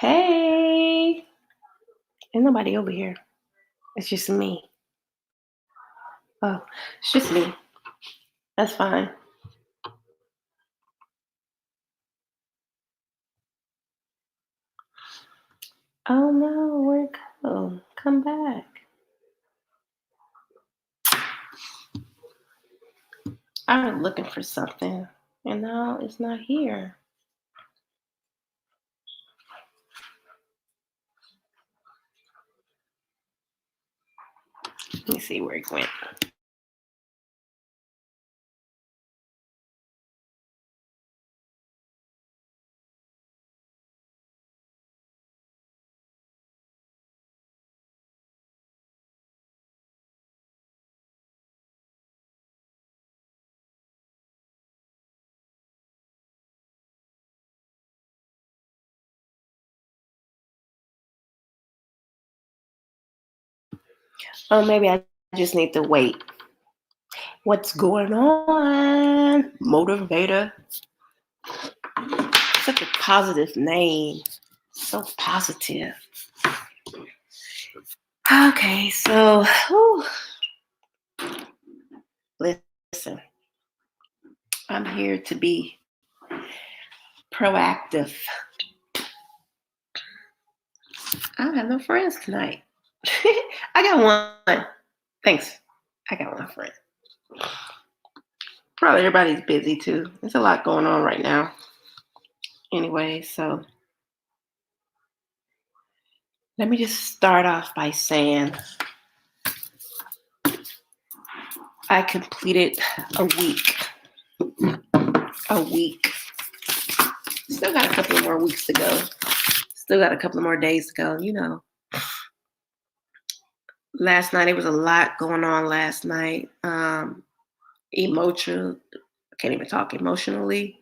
Hey, ain't nobody over here. It's just me. Oh, it's just me. That's fine. Oh no, where'd it go? Come back. I was looking for something, and now it's not here. Let me see where it went. Oh, maybe I just need to wait. What's going on? Motivator. Such a positive name. So positive. Okay, so listen, I'm here to be proactive. I don't have no friends tonight. I got one. Thanks. I got one friend. Probably everybody's busy too. There's a lot going on right now. Anyway, so let me just start off by saying I completed a week. A week. Still got a couple of more weeks to go. Still got a couple of more days to go. You know, last night it was a lot going on last night. Emotional, I can't even talk emotionally,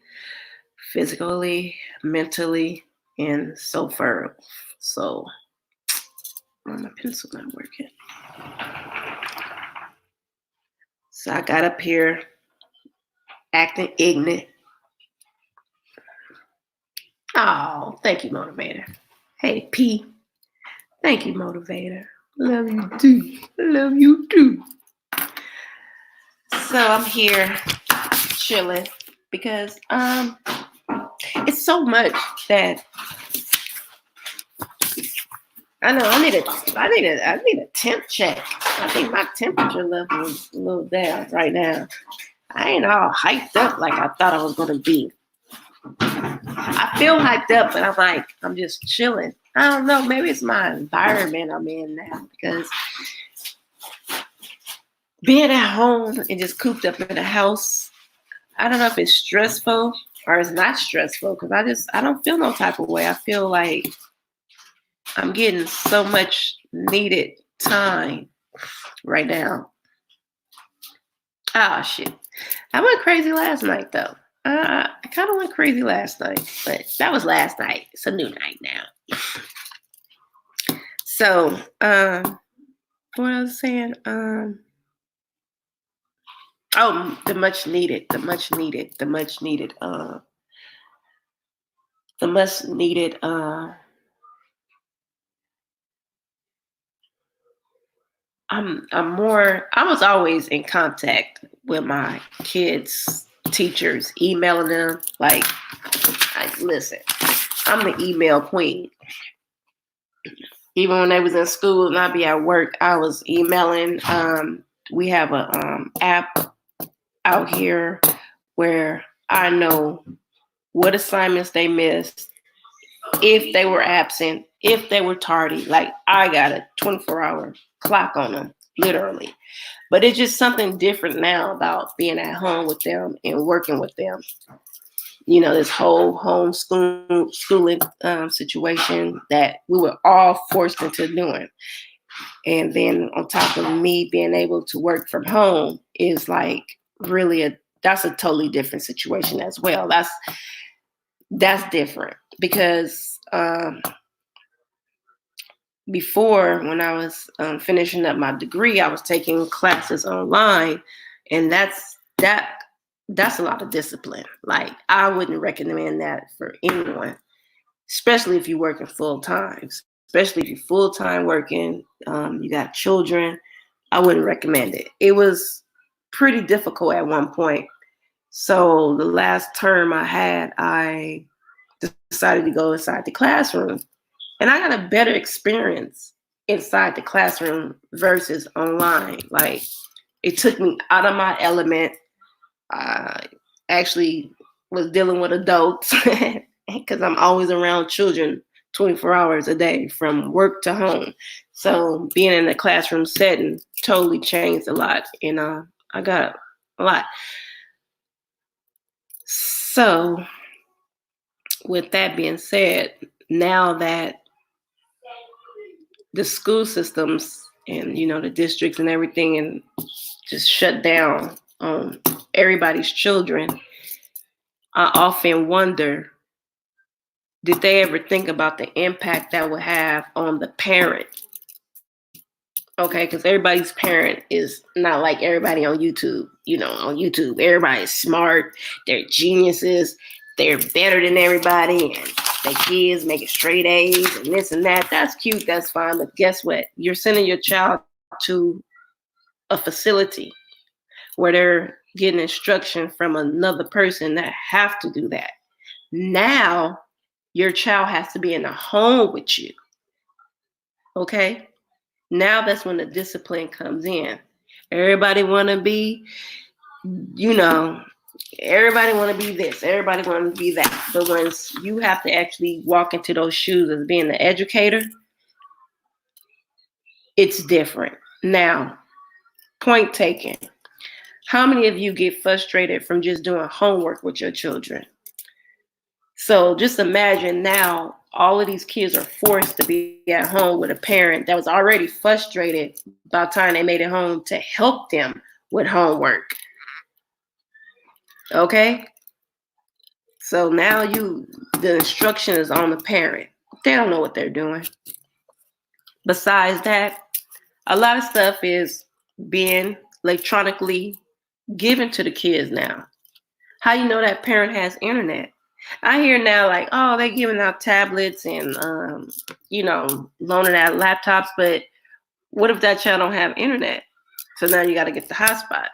physically, mentally, and so forth. So my pencil not working. So I got up here acting ignorant. Oh, thank you, motivator. Hey, P. Thank you, motivator. Love you too. Love you too. So I'm here chilling because it's so much that I know I need a temp check. I think my temperature level is a little down right now. I ain't all hyped up like I thought I was gonna be. I feel hyped up, but I'm just chilling. I don't know, maybe it's my environment I'm in now because being at home and just cooped up in the house, I don't know if it's stressful or it's not stressful because I don't feel no type of way. I feel like I'm getting so much needed time right now. Ah, shit. I went crazy last night, though. I kind of went crazy last night, but that was last night. It's a new night now. So, what I was saying, the much needed, the much needed, the much needed, the much needed, I was always in contact with my kids, teachers, emailing them. Like, listen, I'm the email queen. Even when they was in school and I'd be at work, I was emailing. We have a app out here where I know what assignments they missed, if they were absent, if they were tardy. Like I got a 24-hour clock on them, literally. But it's just something different now about being at home with them and working with them. You know, this whole homeschooling situation that we were all forced into doing. And then on top of me being able to work from home is like really that's a totally different situation as well. That's different because before when I was finishing up my degree, I was taking classes online, and that's a lot of discipline. Like I wouldn't recommend that for anyone. especially if you're working full time. Especially if you're full time working, you got children. I wouldn't recommend it. It was pretty difficult at one point. So the last term I had, I decided to go inside the classroom. And I got a better experience inside the classroom versus online. Like, it took me out of my element. I actually was dealing with adults because I'm always around children 24 hours a day from work to home. So being in a classroom setting totally changed a lot. And I got a lot. So with that being said, now that the school systems and, the districts and everything and just shut down on everybody's children, I often wonder, did they ever think about the impact that would have on the parent? Okay, because everybody's parent is not like everybody on YouTube. On YouTube, everybody's smart, they're geniuses, they're better than everybody, and their kids making straight A's and this and that. That's cute, that's fine, but guess what? You're sending your child to a facility where they're getting instruction from another person that have to do that. Now, your child has to be in the home with you. Okay? Now that's when the discipline comes in. Everybody want to be, everybody want to be this, everybody want to be that. But once you have to actually walk into those shoes as being the educator, it's different. Now, point taken. How many of you get frustrated from just doing homework with your children? So just imagine now all of these kids are forced to be at home with a parent that was already frustrated by the time they made it home to help them with homework. Okay? So now the instruction is on the parent. They don't know what they're doing. Besides that, a lot of stuff is being electronically given to the kids now. How you know that parent has internet? I hear now like, oh, they're giving out tablets and, loaning out laptops. But what if that child don't have internet? So now you got to get the hotspot,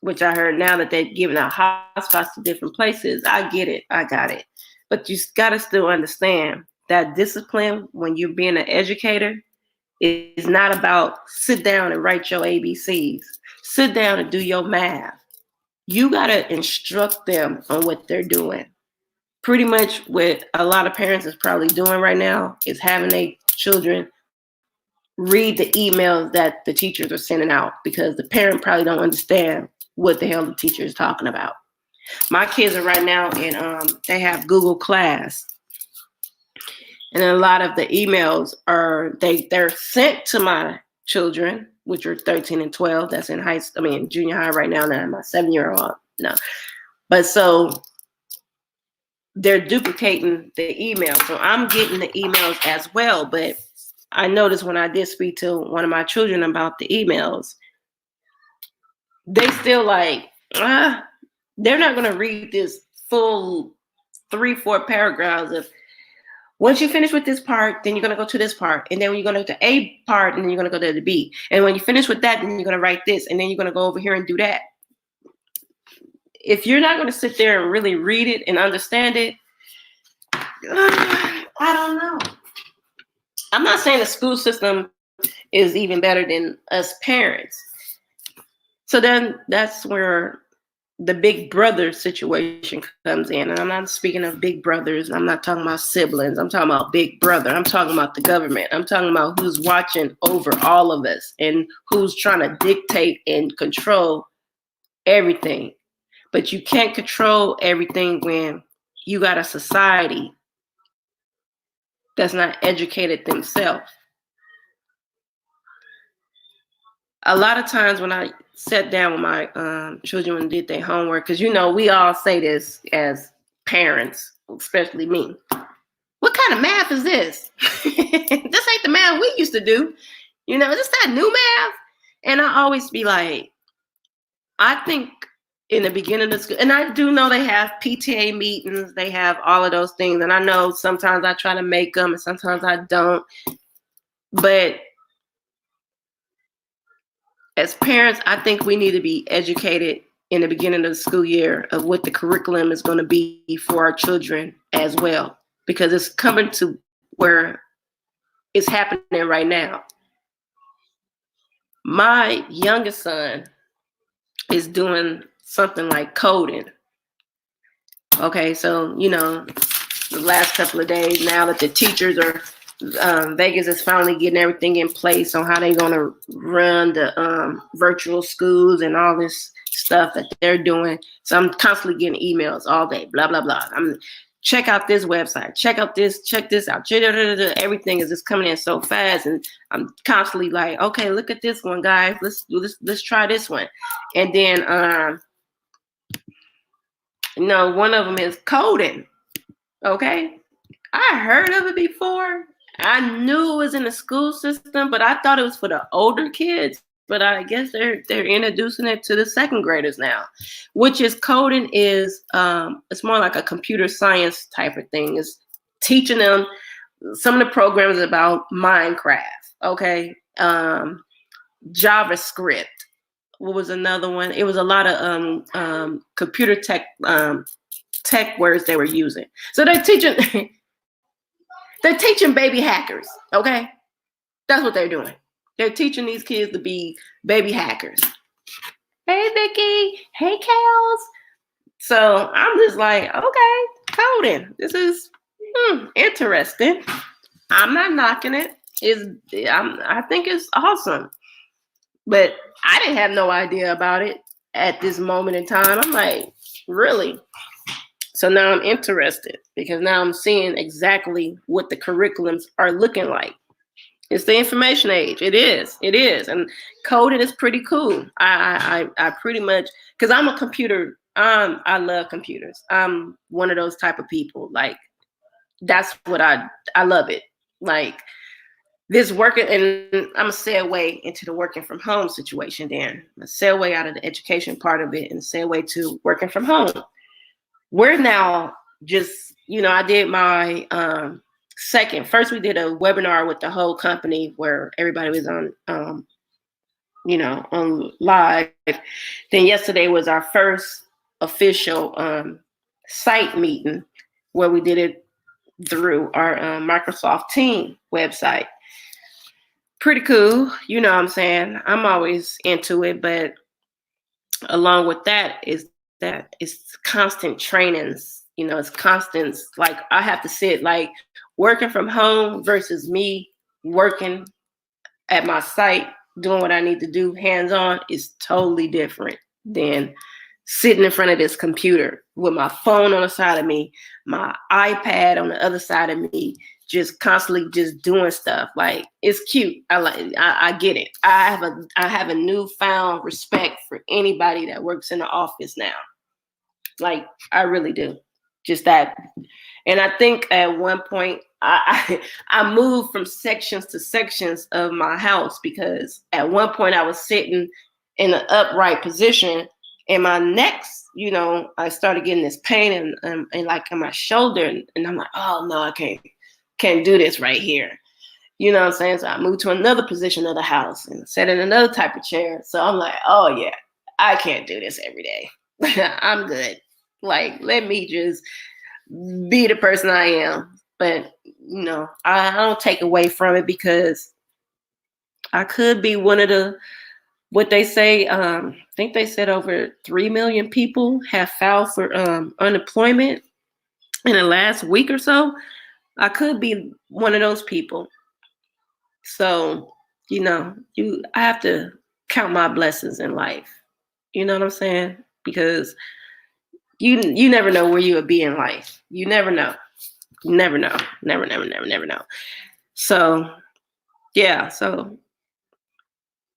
which I heard now that they're giving out hotspots to different places. I get it. I got it. But you got to still understand that discipline when you're being an educator is not about sit down and write your ABCs. Sit down and do your math. You got to instruct them on what they're doing. Pretty much what a lot of parents is probably doing right now is having their children read the emails that the teachers are sending out because the parent probably don't understand what the hell the teacher is talking about. My kids are right now in, they have Google Class. And a lot of the emails they're sent to my children, which are 13 and 12. That's in junior high right now. Now my 7-year-old. No. But so they're duplicating the email. So I'm getting the emails as well. But I noticed when I did speak to one of my children about the emails, they still like, they're not going to read this full 3-4 paragraphs of, once you finish with this part, then you're going to go to this part. And then when you're going to the A part, and then you're going to go to the B. And when you finish with that, then you're going to write this. And then you're going to go over here and do that. If you're not going to sit there and really read it and understand it, I don't know. I'm not saying the school system is even better than us parents. So then that's where the big brother situation comes in. And I'm not speaking of big brothers. I'm not talking about siblings. I'm talking about big brother. I'm talking about the government. I'm talking about who's watching over all of us and who's trying to dictate and control everything. But you can't control everything when you got a society that's not educated themselves. A lot of times when I sat down with my children and did their homework, because we all say this as parents, especially me. What kind of math is this? This ain't the math we used to do. Is this that new math? And I always be like, I think in the beginning of school. And I do know they have PTA meetings. They have all of those things. And I know sometimes I try to make them and sometimes I don't. But as parents, I think we need to be educated in the beginning of the school year of what the curriculum is going to be for our children as well, because it's coming to where it's happening right now. My youngest son is doing something like coding. Okay, so, the last couple of days now that the teachers are, Vegas is finally getting everything in place on how they're going to run the virtual schools and all this stuff that they're doing. So I'm constantly getting emails all day, blah, blah, blah. Check out this website, check out this, check this out. Everything is just coming in so fast. And I'm constantly like, okay, look at this one, guys. Let's try this one. And then, one of them is coding. Okay. I heard of it before. I knew it was in the school system, but I thought it was for the older kids. But I guess they're introducing it to the second graders now, which is coding is it's more like a computer science type of thing. It's teaching them some of the programs about Minecraft, okay, JavaScript. What was another one? It was a lot of computer tech words they were using. So they're teaching baby hackers, okay? That's what they're doing. They're teaching these kids to be baby hackers. Hey, Vicky. Hey, Kels. So I'm just like, okay, coding. This is interesting. I'm not knocking it. I think it's awesome. But I didn't have no idea about it at this moment in time. I'm like, really? So now I'm interested because now I'm seeing exactly what the curriculums are looking like. It's the information age. It is. And coding is pretty cool. I pretty much, because I'm a computer, I love computers. I'm one of those type of people. Like, that's what I love it. Like, this working, and I'm going to segue into the working from home situation then. I'm going to segue out of the education part of it and segue to working from home. We're now just, I did my first we did a webinar with the whole company where everybody was on, on live. Then yesterday was our first official site meeting where we did it through our Microsoft Teams website. Pretty cool. You know what I'm saying? I'm always into it, but along with that is that it's constant trainings. It's constant, like I have to sit, like working from home versus me working at my site, doing what I need to do hands-on is totally different than sitting in front of this computer with my phone on the side of me, my iPad on the other side of me, just constantly just doing stuff. Like, it's cute. I get it. I have a newfound respect for anybody that works in the office now. Like, I really do. Just that. And I think at one point I moved from sections to sections of my house because at one point I was sitting in an upright position and my neck, I started getting this pain and like in my shoulder, and I'm like, oh no, I can't do this right here. You know what I'm saying? So I moved to another position of the house and sat in another type of chair. So I'm like, oh yeah, I can't do this every day. I'm good. Like, let me just be the person I am. But, I don't take away from it because I could be one of the, what they say, I think they said over 3 million people have filed for unemployment in the last week or so. I could be one of those people. So, I have to count my blessings in life. You know what I'm saying? Because you never know where you would be in life. You never know. You never know. Never know. So, yeah. So,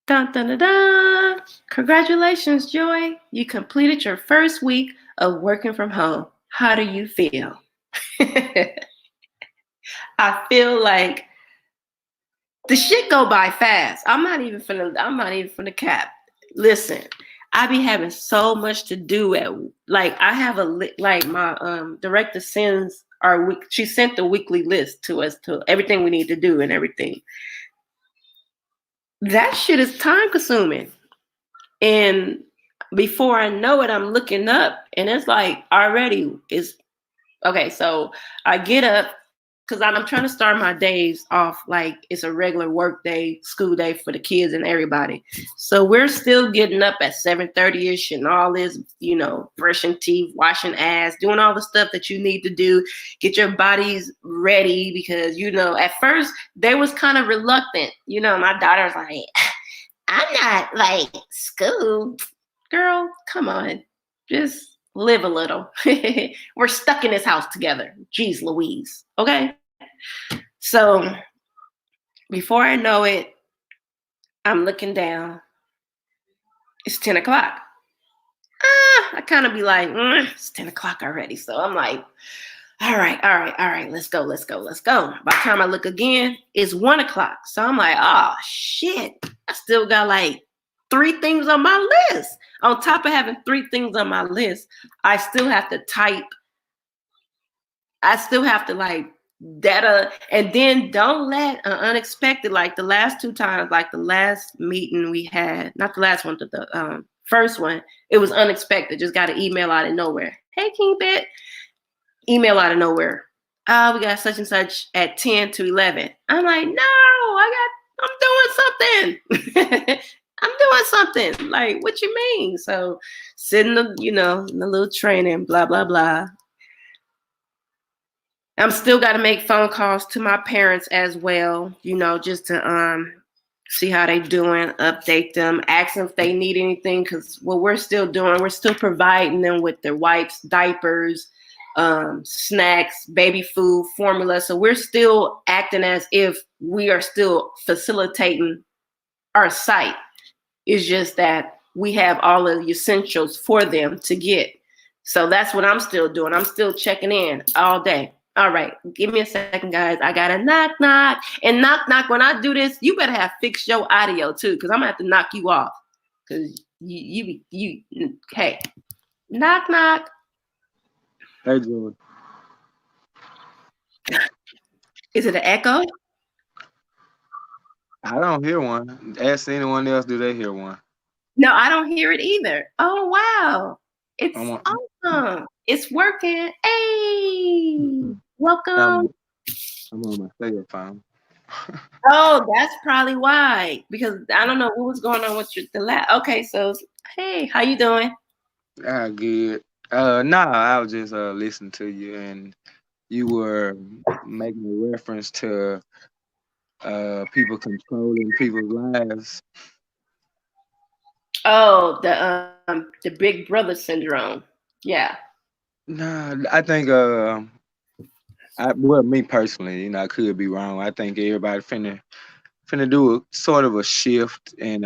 dun, dun, dun, dun. Congratulations, Joy. You completed your first week of working from home. How do you feel? I feel like the shit go by fast. I'm not even from the cap. Listen, I be having so much to do at, like, I have like my director sends our week. She sent the weekly list to us to everything we need to do and everything. That shit is time consuming. And before I know it, I'm looking up and it's like already it's okay. So I get up because I'm trying to start my days off like it's a regular work day, school day for the kids and everybody. So we're still getting up at 7:30ish and all this, brushing teeth, washing ass, doing all the stuff that you need to do, get your bodies ready because, at first they was kind of reluctant. My daughter's like, I'm not like school. Girl, come on. Just live a little. We're stuck in this house together. Jeez Louise. Okay. So before I know it, I'm looking down. It's 10 o'clock. I kind of be like, it's 10 o'clock already. So I'm like, all right. Let's go. By the time I look again, it's 1 o'clock. So I'm like, oh shit. I still got like 3 things on my list. On top of having 3 things on my list, I still have to type. I still have to like data, and then don't let unexpected, like the last 2 times, like the last meeting we had, not the last one, but the first one, it was unexpected. Just got an email out of nowhere. Hey, King Bet. Email out of nowhere. We got such and such at 10 to 11. I'm like, no, I'm doing something. I'm doing something. Like, what you mean? So sitting, in the little training, blah, blah, blah. I'm still got to make phone calls to my parents as well, just to see how they doing, update them, ask them if they need anything. Because what we're still doing, we're still providing them with their wipes, diapers, snacks, baby food, formula. So we're still acting as if we are still facilitating our site. It's just that we have all of the essentials for them to get. So that's what I'm still doing. I'm still checking in all day. All right, give me a second, guys. I got a knock, knock. And knock, knock, when I do this, you better have fixed your audio too, because I'm going to have to knock you off. Because hey, knock, knock. Hey, George. Is it an echo? I don't hear one. Ask anyone else, do they hear one? No, I don't hear it either. Oh, wow. I'm It's on, awesome. It's working. Hey, welcome. I'm, I'm on my cell phone. Oh, that's probably why. Because I don't know what was going on with the lab. Okay, so hey, how you doing? Good. Nah, I was just listening to you, and you were making a reference to people controlling people's lives. Oh, the big brother syndrome. Yeah. Nah, I think me personally, I could be wrong. I think everybody finna do a sort of a shift, and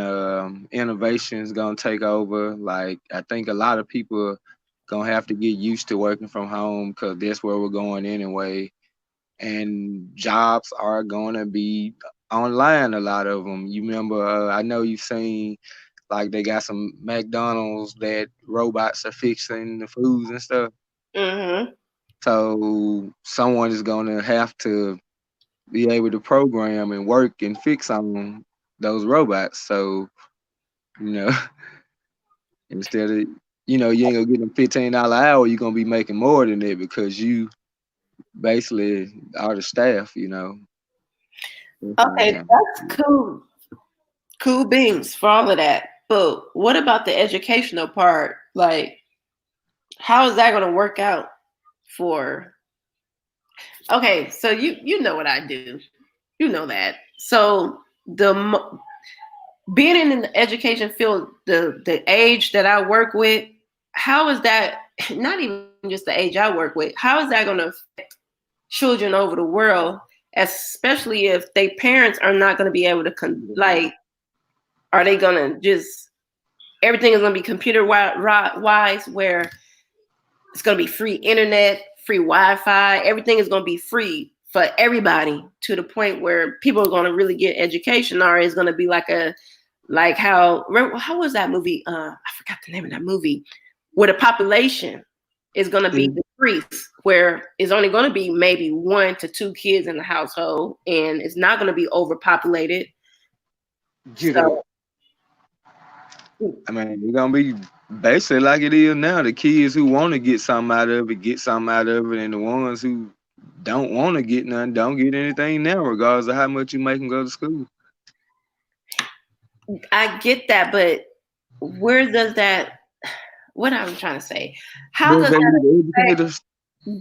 innovation is gonna take over. Like, I think a lot of people gonna have to get used to working from home because that's where we're going anyway. And jobs are gonna be online. A lot of them. You remember? I know you've seen like they got some McDonald's that robots are fixing the foods and stuff. Mm-hmm. So someone is gonna have to be able to program and work and fix on those robots. So, you know, instead of, you ain't gonna get them $15 an hour, you're gonna be making more than that because you basically are the staff. That's how I Okay, kind that's cool. Cool beans for all of that. But what about the educational part? Like, how is that going to work out for? Okay, so you know what I do. You know that. So being in the education field, the age that I work with, how is that? Not even just the age I work with. How is that going to affect children over the world, especially if their parents are not going to be able to of. Are they going to just everything is going to be computer wise, where it's going to be free internet, free Wi-Fi. Everything is going to be free for everybody to the point where people are going to really get education, or it's going to be like Like how was that movie? I forgot the name of that movie, where the population is going to be Mm, decreased, where it's only going to be maybe 1 to 2 kids in the household, and it's not going to be overpopulated. get up. So I mean, it's gonna be basically like it is now. The kids who want to get something out of it get something out of it, and the ones who don't want to get none don't get anything now, regardless of how much you make them go to school. I get that, but where does that? What I'm trying to say? How Because does they that need affect educators.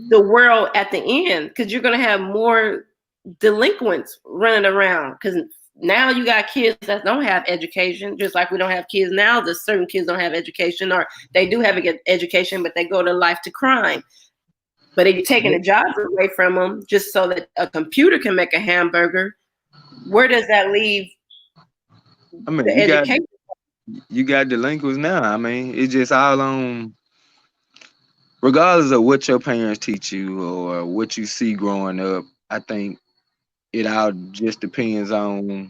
the world at the end? Because you're going to have more delinquents running around. Because now you got kids that don't have education, just like we don't have kids now. That certain kids don't have education, or they do have education, but they go to life to crime. But if you're taking the jobs away from them just so that a computer can make a hamburger, where does that leave I mean, the education? you got delinquents now. I mean, it's just all on regardless of what your parents teach you or what you see growing up. I think it all just depends on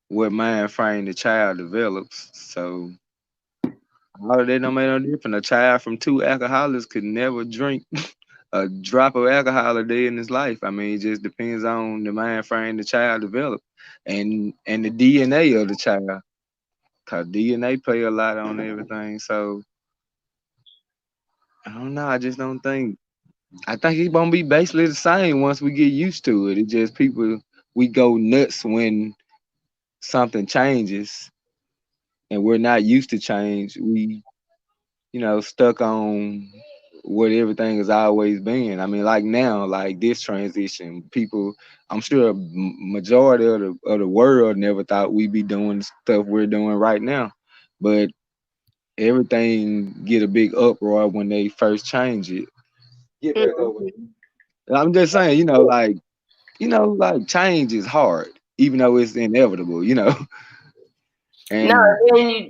what mind frame the child develops. So all of that don't make no difference. A child from two alcoholics could never drink a drop of alcohol a day in his life. I mean, it just depends on the mind frame the child developed and the DNA of the child. Cause DNA play a lot on everything. So I don't know. I just don't think. I think it's gonna be basically the same once we get used to it. It just people we go nuts when something changes and we're not used to change. We stuck on what everything has always been. I mean, like now, like this transition, people, I'm sure majority of the world never thought we'd be doing the stuff we're doing right now, but everything get a big uproar when they first change it. Get back over. Mhm. I'm just saying, like change is hard, even though it's inevitable. No, And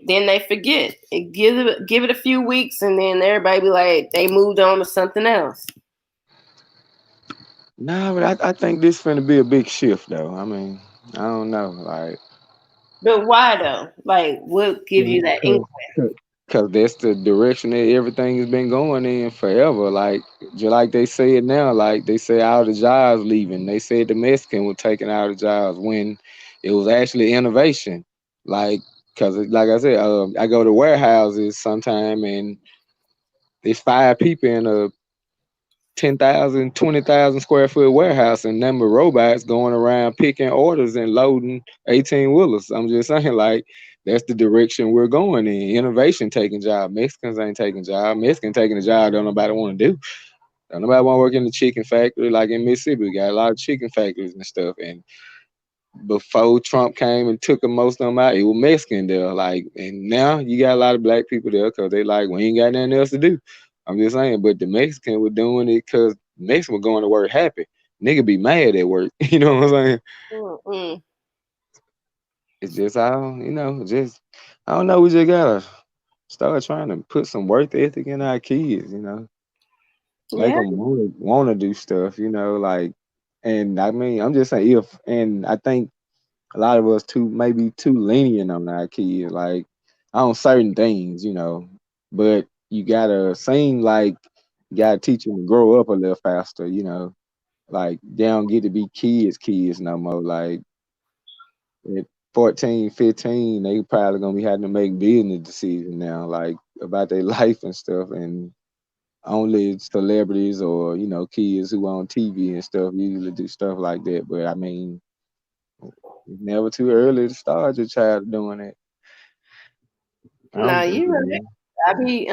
then they forget. Give it a few weeks, and then everybody be like they moved on to something else. nah, but I think this finna be a big shift though. I mean, I don't know, like But why though? Like, what give you that ink? because that's the direction that everything has been going in forever. Like just like they say it now, like they say all the jobs leaving. They said the Mexican was taking out the jobs when it was actually innovation. Like because like I said, I go to warehouses sometime and there's 5 people in a 10,000, 20,000 square foot warehouse and number of robots going around picking orders and loading 18 wheelers. I'm just saying, like, that's the direction we're going in. Innovation taking job. Mexicans ain't taking job. Mexican taking a job don't nobody want to do. Don't nobody want to work in the chicken factory. Like in Mississippi, we got a lot of chicken factories and stuff. And before Trump came and took most of them out, it was Mexican there. Like, and now you got a lot of black people there because they like, we ain't got nothing else to do. I'm just saying, but the Mexican were doing it because Mexican were going to work happy. Nigga be mad at work. You know what I'm saying? Mm-mm. It's just all, just, I don't know. We just gotta start trying to put some work ethic in our kids. Make Yeah. them want to do stuff, like, and I mean, I'm just saying and I think a lot of us maybe too lenient on our kids, like on certain things. But you gotta seem like you gotta teach them to grow up a little faster. Like they don't get to be kids no more. Like at 14, 15, they probably gonna be having to make business decisions now, like about their life and stuff. And only celebrities or kids who on TV and stuff usually do stuff like that. But I mean, it's never too early to start your child doing it. I No, don't think you it right. is. I be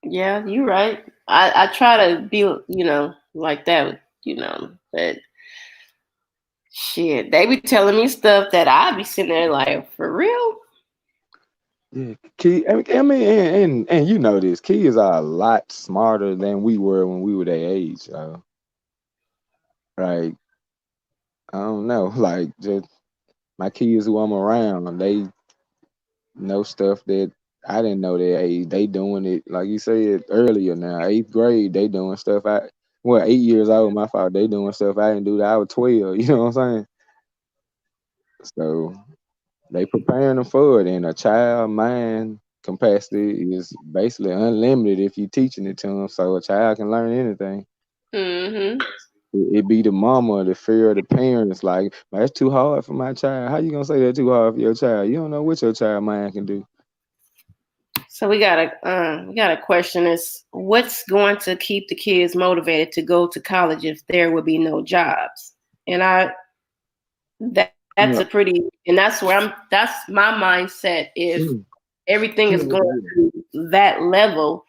yeah, you right. I try to be like that, but shit, they be telling me stuff that I be sitting there like, for real? Yeah, I mean, and you know this, kids are a lot smarter than we were when we were their age. Like I don't know, like just my kids who I'm around, they know stuff that I didn't know their age. They doing it like you said earlier now, 8th grade. They doing stuff. 8 years old. My fault. They doing stuff I didn't do. That I was 12. You know what I'm saying? So they preparing them for it, and a child mind capacity is basically unlimited if you're teaching it to them. So a child can learn anything. Mm-hmm. It be the mama, the fear of the parents. Like, "Man, that's too hard for my child." How you gonna say that's too hard for your child? You don't know what your child mind can do. So we got a question is what's going to keep the kids motivated to go to college if there will be no jobs? And that's a Yeah. pretty and that's my mindset if Mm. everything is Mm. going to that level,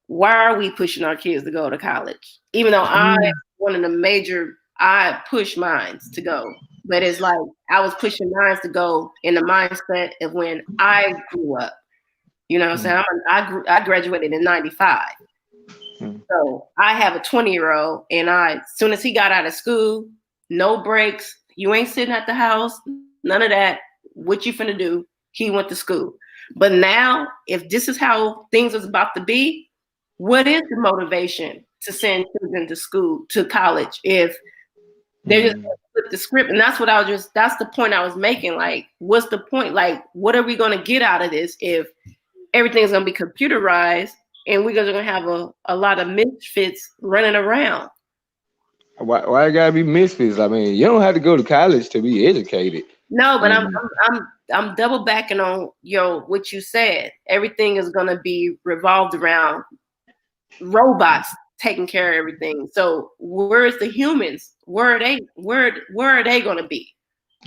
why are we pushing our kids to go to college? Even though I one of the major I push mines to go. But it's like I was pushing mines to go in the mindset of when I grew up. You know what I'm Mm. saying? I graduated in 95. Mm. So I have a 20-year-old and as soon as he got out of school, no breaks, you ain't sitting at the house, none of that. What you finna do? He went to school. But now, if this is how things is about to be, what is the motivation to send children to school, to college, if they're just Mm. gonna flip the script? And that's the point I was making. Like, what's the point? Like, what are we gonna get out of this if everything's gonna be computerized and we're gonna have a lot of misfits running around? Why it gotta be misfits? I mean, you don't have to go to college to be educated. No, but I'm And I'm I'm I'm double backing on what you said. Everything is gonna be revolved around robots taking care of everything. So where's the humans? Where are they gonna be?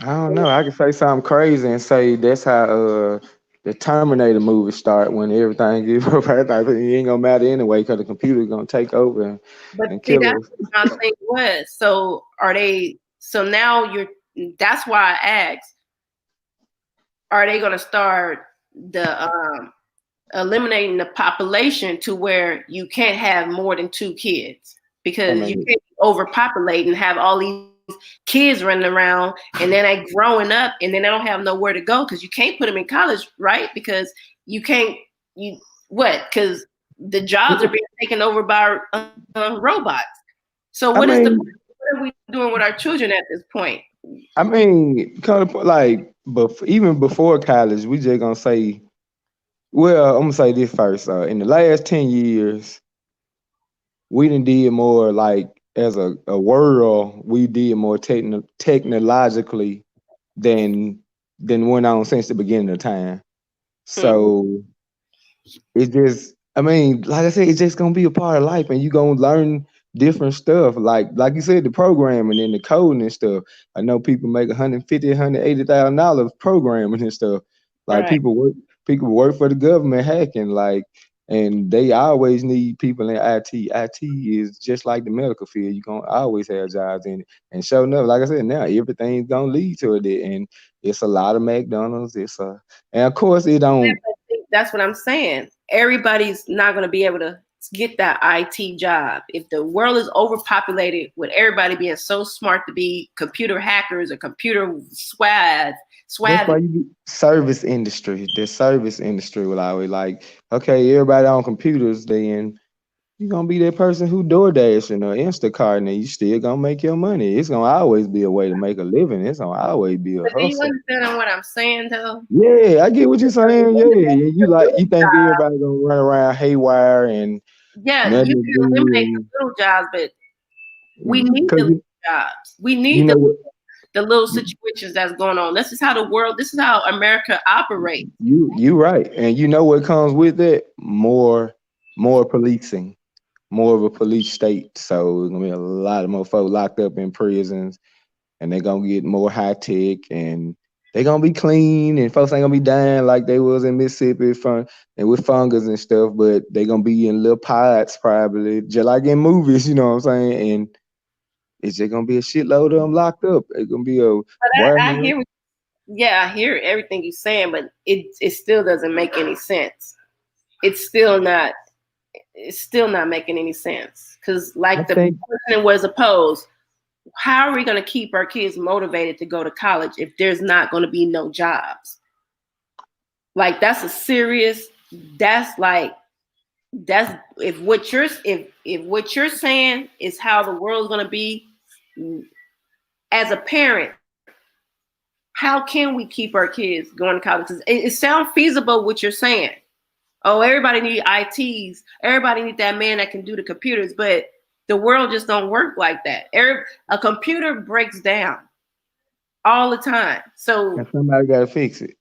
I don't know. I could say something crazy and say that's how the Terminator movie start when everything gets perfect. It ain't gonna matter anyway because the computer's gonna take over But and see, kill that's us. what my thing was. So are they? So now That's why I asked. Are they gonna start the eliminating the population to where you can't have more than 2 kids I because you mean, can't overpopulate and have all these kids running around and then they growing up and then they don't have nowhere to go because you can't put them in college, right? Because you can't you what? Because the jobs are being taken over by robots. So I mean, what are we doing with our children at this point? kind of like, but even before college, we just gonna say, well, I'm gonna say this first. In the last 10 years, we done did more like as a world, we did more technologically than went on since the beginning of time. Hmm. So it just, I mean, like I said, it's just gonna be a part of life, and you gonna learn different stuff. Like you said, the programming and the coding and stuff. I know people make 150, $180,000 programming and stuff. Like Right. people work for the government hacking, like, and they always need people in IT. IT is just like the medical field. You gonna always have jobs in it. And sure enough, like I said, now everything's gonna lead to it, and it's a lot of McDonald's. And of course it don't. That's what I'm saying. Everybody's not going to be able to get that IT job. If the world is overpopulated with everybody being so smart to be computer hackers or computer That's swab, why you be service industry. The service industry will always like, okay, everybody on computers, then you gonna be that person who DoorDash or Instacart, and you still gonna make your money. It's gonna always be a way to make a living. It's gonna always be a but do you hustle. understand what I'm saying though? Yeah, I get what you're saying. Yeah, yeah. You think Uh, everybody gonna run around haywire and yeah, you nothing to can eliminate the do, little jobs, but we and need because the little jobs. We you need know what, the little situations that's going on. This is how the world, this is how America operates. you right, and you know what comes with it? More policing, more of a police state. So it's gonna be a lot of more folks locked up in prisons, and they're gonna get more high tech, and they gonna be clean, and folks ain't gonna be dying like they was in Mississippi from and with fungus and stuff. But they gonna be in little pods probably, just like in movies. You know what I'm saying? And it's just gonna be a shitload of them locked up. It's gonna be a But I warehouse. hear, yeah, I hear everything you're saying, but it still doesn't make any sense. It's still not. It's still not making any sense because, I like the think question was opposed, how are we going to keep our kids motivated to go to college if there's not going to be no jobs? Like that's a serious. That's like that's if what you're saying is how the world's going to be. As a parent, how can we keep our kids going to college? It sounds feasible what you're saying. Oh, everybody need ITs. Everybody need that man that can do the computers, but the world just don't work like that. A computer breaks down all the time. So, and somebody got to fix it.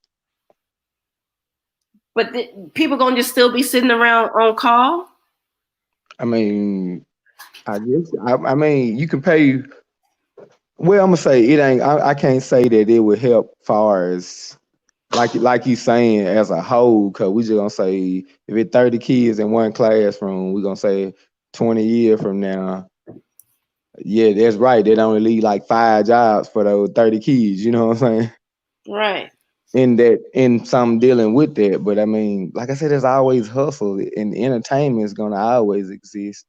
but people gonna just still be sitting around on call. I mean, I guess I mean you can pay. Well, I'm gonna say it ain't. I can't say that it would help far as like you saying as a whole, cause we just gonna say if it's 30 kids in one classroom, we gonna say 20 years from now, yeah, that's right. They only leave like 5 jobs for those 30 kids. You know what I'm saying? Right. In some dealing with that, but I mean, like I said, there's always hustle, and entertainment is gonna always exist.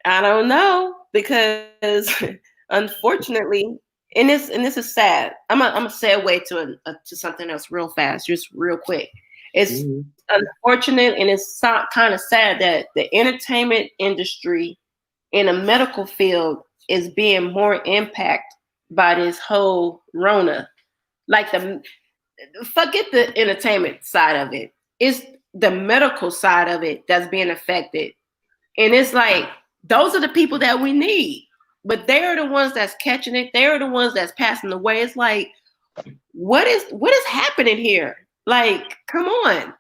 I don't know because unfortunately, and this is sad. I'm a segue to something else real fast, just real quick. It's Mhm. unfortunate and it's kind of sad that the entertainment industry in a medical field is being more impacted by this whole Rona. Like the forget the entertainment side of it. It's the medical side of it that's being affected. And it's like those are the people that we need. But they're the ones that's catching it. They're the ones that's passing away. It's like, what is happening here? Like, come on.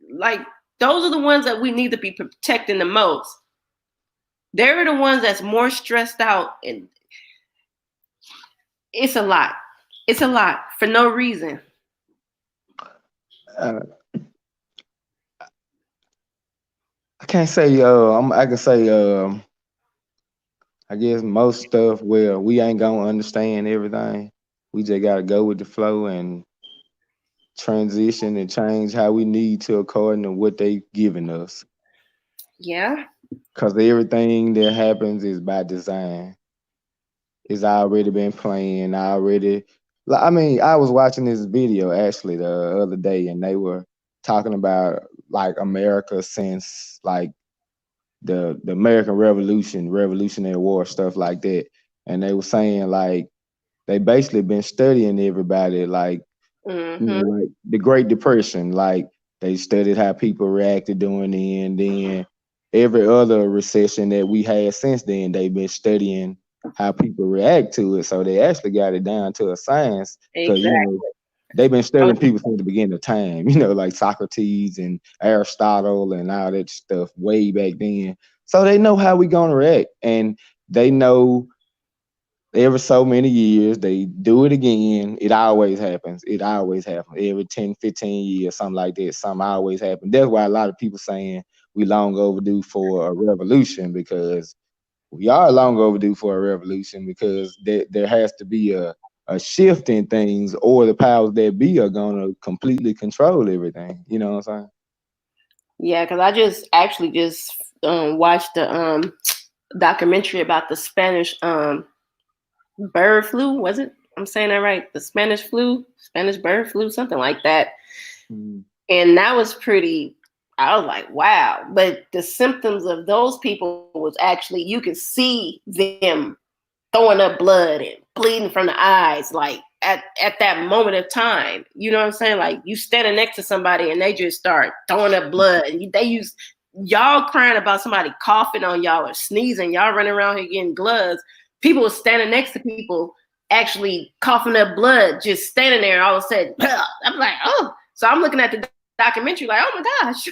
Like, those are the ones that we need to be protecting the most. They're the ones that's more stressed out, and it's a lot. It's a lot for no reason. Uh, I can't say. I can say. I guess most stuff. Well, we ain't gonna understand everything. We just gotta go with the flow and transition and change how we need to according to what they giving us. Yeah. Cause everything that happens is by design. It's already been planned. Already. I mean, I was watching this video actually the other day, and they were talking about like America since like the American Revolution, Revolutionary War, stuff like that. And they were saying like they basically been studying everybody, like Mm-hmm. like the Great Depression, like they studied how people reacted during then every other recession that we had since then, they've been studying how people react to it. So they actually got it down to a science because Exactly. they've been studying people since the beginning of time, like Socrates and Aristotle and all that stuff way back then. So they know how we gonna react, and they know every so many years they do it again. It always happens. It always happens. Every 10, 15 years, something like that. Something always happens. That's why a lot of people saying we long overdue for a revolution, because we are long overdue for a revolution, because there has to be a shift in things, or the powers that be are gonna completely control everything. You know what I'm saying? Yeah, because I just actually just watched the documentary about the Spanish bird flu. Was it? I'm saying that right? The Spanish flu, Spanish bird flu, something like that. Mm. And that was pretty. I was like, wow. But the symptoms of those people was actually you could see them throwing up blood and bleeding from the eyes, like at that moment of time. You know what I'm saying? Like you standing next to somebody and they just start throwing up blood. And they use y'all crying about somebody coughing on y'all or sneezing. Y'all running around here getting gloves. People were standing next to people actually coughing up blood, just standing there. All of a sudden, I'm like, oh. So I'm looking at the documentary like, oh my gosh,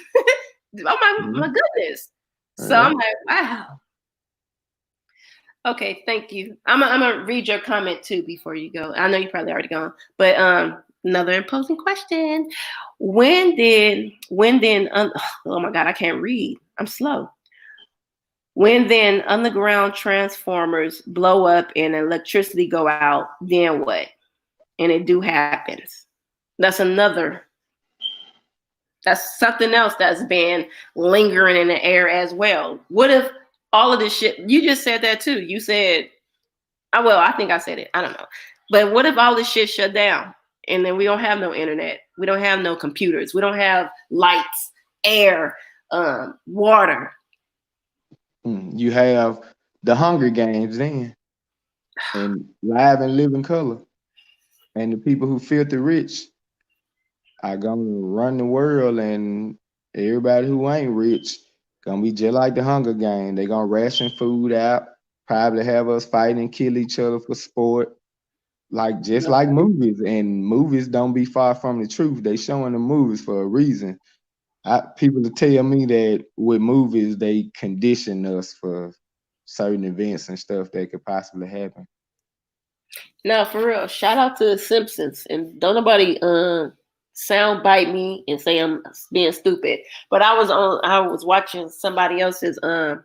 oh my goodness. So Yeah. I'm like, wow. Okay, thank you. I'm gonna read your comment too before you go. I know you probably already gone, but another imposing question. Oh my god, I can't read. I'm slow. When then underground transformers blow up and electricity go out, then what? And it do happens. That's another. That's something else that's been lingering in the air as well. What if all of this shit? You just said that too. You said well, I think I said it. I don't know. But what if all this shit shut down and then we don't have no internet? We don't have no computers. We don't have lights, air, water. You have the Hunger Games then, and live and living color. and the people who filthy rich are gonna run the world, and everybody who ain't rich gonna be just like the Hunger Game. They gonna ration food out, probably have us fight and kill each other for sport, like just like movies. And movies don't be far from the truth. They showing the movies for a reason. People to tell me that with movies they condition us for certain events and stuff that could possibly happen. No, for real. Shout out to the Simpsons, and don't nobody sound bite me and say I'm being stupid. But I was watching somebody else's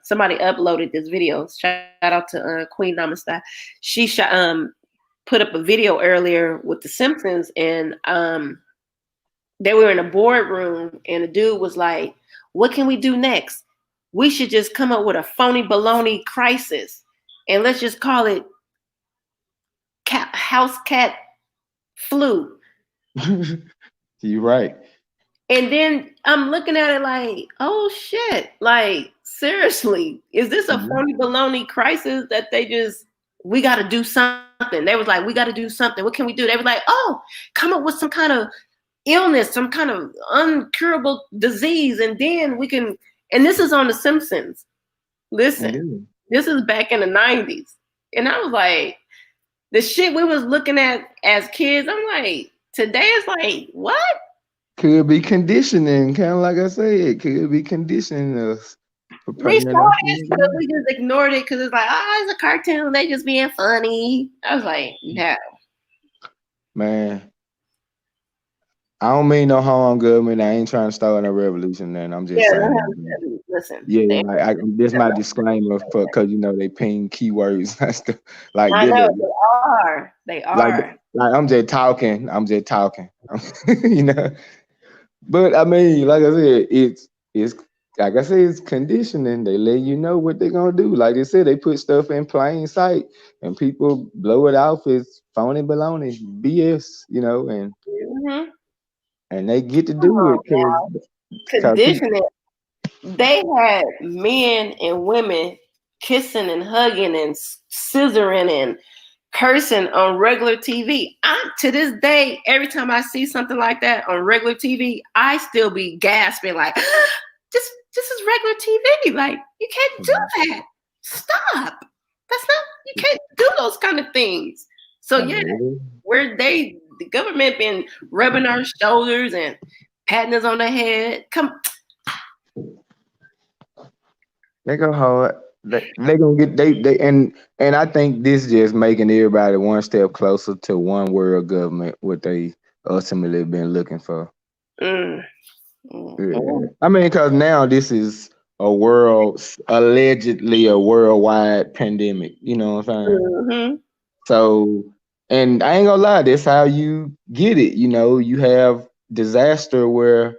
somebody uploaded this video. Shout out to Queen Namaste. She put up a video earlier with the Simpsons, and they were in a boardroom, and the dude was like, "What can we do next? We should just come up with a phony baloney crisis, and let's just call it house cat flu." You're right. And then I'm looking at it like, oh shit, like seriously, is this a Mhm. phony baloney crisis that we got to do something? They was like, we got to do something. What can we do? They was like, oh, come up with some kind of illness, some kind of uncurable disease, and then we can. And this is on The Simpsons. And Listen, then this is back in the '90s, and I was like, the shit we was looking at as kids. I'm like, today it's like, what? could be conditioning, kind of like I said, could be conditioning us, We preparing saw us this, for but it. we just ignored it because it's like, oh, it's a cartoon. They just being funny. I was like, no. Man, I don't mean no harm, government. I ain't trying to start a revolution, man. I'm just Yeah, no, saying. listen. Yeah, They, like this my disclaimer for because they ping keywords and stuff like I this. know they are. They Like are. like I'm just talking. I'm just talking. you know. But I mean, like I said, it's like I said, it's conditioning. They let you know what they're gonna do. Like they said, they put stuff in plain sight, and people blow it off as phony baloney, BS. Mm-hmm. And they get to Come do on it now. because people. Conditioning. They had men and women kissing and hugging and scissoring and cursing on regular TV. To this day, every time I see something like that on regular TV, I still be gasping like, this is regular TV. Like you can't do that. Stop. That's not. You can't do those kind of things. So I yeah, mean, the government been rubbing our shoulders and patting us on the head. Come. they go hard. They gonna get they and I think this just making everybody one step closer to one world government, what they ultimately been looking for. Mm, mm, Yeah. mm. I mean, because now this is allegedly a worldwide pandemic. You know what I'm saying? Mhm. So, and I ain't gonna lie, that's how you get it. You have disaster where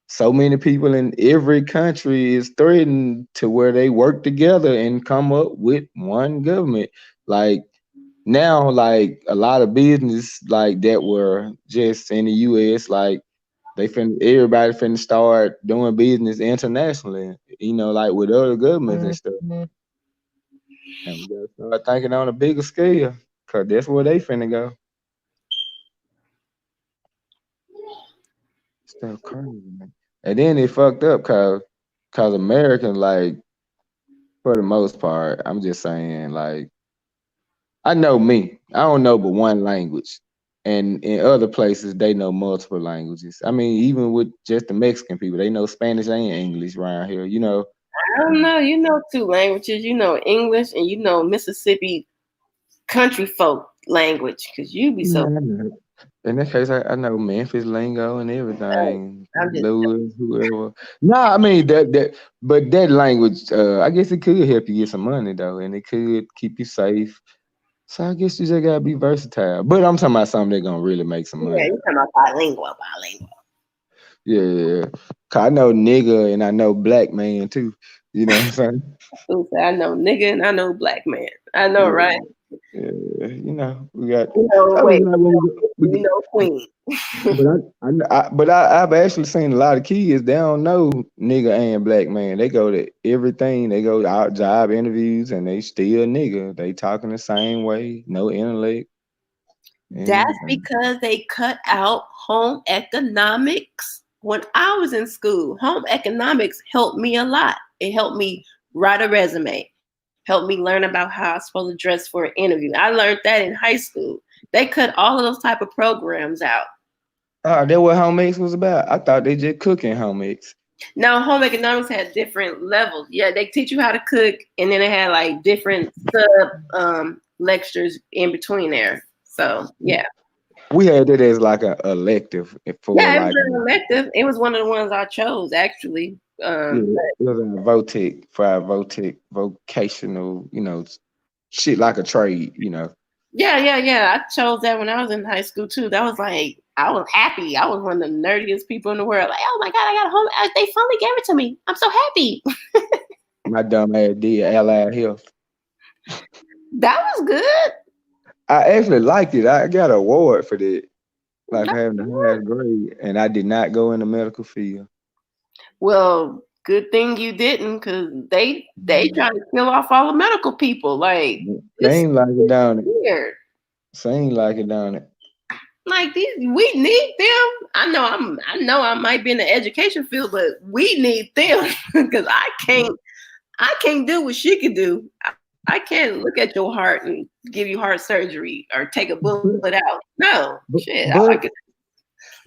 so many people in every country is threatened to where they work together and come up with one government. Like now, like a lot of business like that were just in the US, like everybody finna start doing business internationally, like with other governments and stuff. And we gotta start thinking on a bigger scale, cause that's where they finna go. Stuff crazy, man. And then they fucked up cause Americans, like, for the most part, I'm just saying, like, I know me. I don't know but one language. And in other places they know multiple languages. I mean, even with just the Mexican people, they know Spanish and English around here. I don't know. You know two languages. You know English and you know Mississippi country folk language because you be so. Yeah, I know. In that case, I know Memphis lingo and everything. I'm just. Louis, whoever. No, I mean but that language, I guess it could help you get some money though, and it could keep you safe. So I guess you just gotta be versatile. But I'm talking about something that's gonna really make some Yeah, money you though. talking about bilingual, bilingual. Yeah, yeah, yeah. 'Cause I know nigga and I know black man too. You know what I'm saying? Who say I know nigga and I know black man. I know, Yeah, right? yeah, yeah. We got. You know, I wait. mean, like, You know Queen. but I've actually seen a lot of kids. They don't know nigga and black man. They go to everything. They go to our job interviews and they still nigga. They talking the same way. No intellect. That's And because they cut out home economics. When I was in school, home economics helped me a lot. It helped me write a resume, helped me learn about how I'm supposed to dress for an interview. I learned that in high school. They cut all of those type of programs out. that what home ec was about? I thought they just cooking home ecs. Now, home economics had different levels. Yeah, they teach you how to cook, and then they had like different sub lectures in between there. So yeah, We had that as like a elective for yeah, it was like an elective. It was one of the ones I chose actually. yeah, it was a VOTEC for our VOTEC vocational, shit like a trade. Yeah. I chose that when I was in high school too. That was like I was happy. I was one of the nerdiest people in the world. Like, oh my god, I got a home. They finally gave it to me. I'm so happy. My dumb ass did allied health. That was good. I actually liked it. I got an award for that, like That for having the was highest good. grade, and I did not go in the medical field. Well, good thing you didn't, because they try to kill off all the medical people. Like this Seemed like it is down it. weird. Seemed like it down it. Like these, we need them. I know I might be in the education field, but we need them because I can't do what she can do. I can't look at your heart and give you heart surgery or take a bullet But out. No, but shit. I but like it.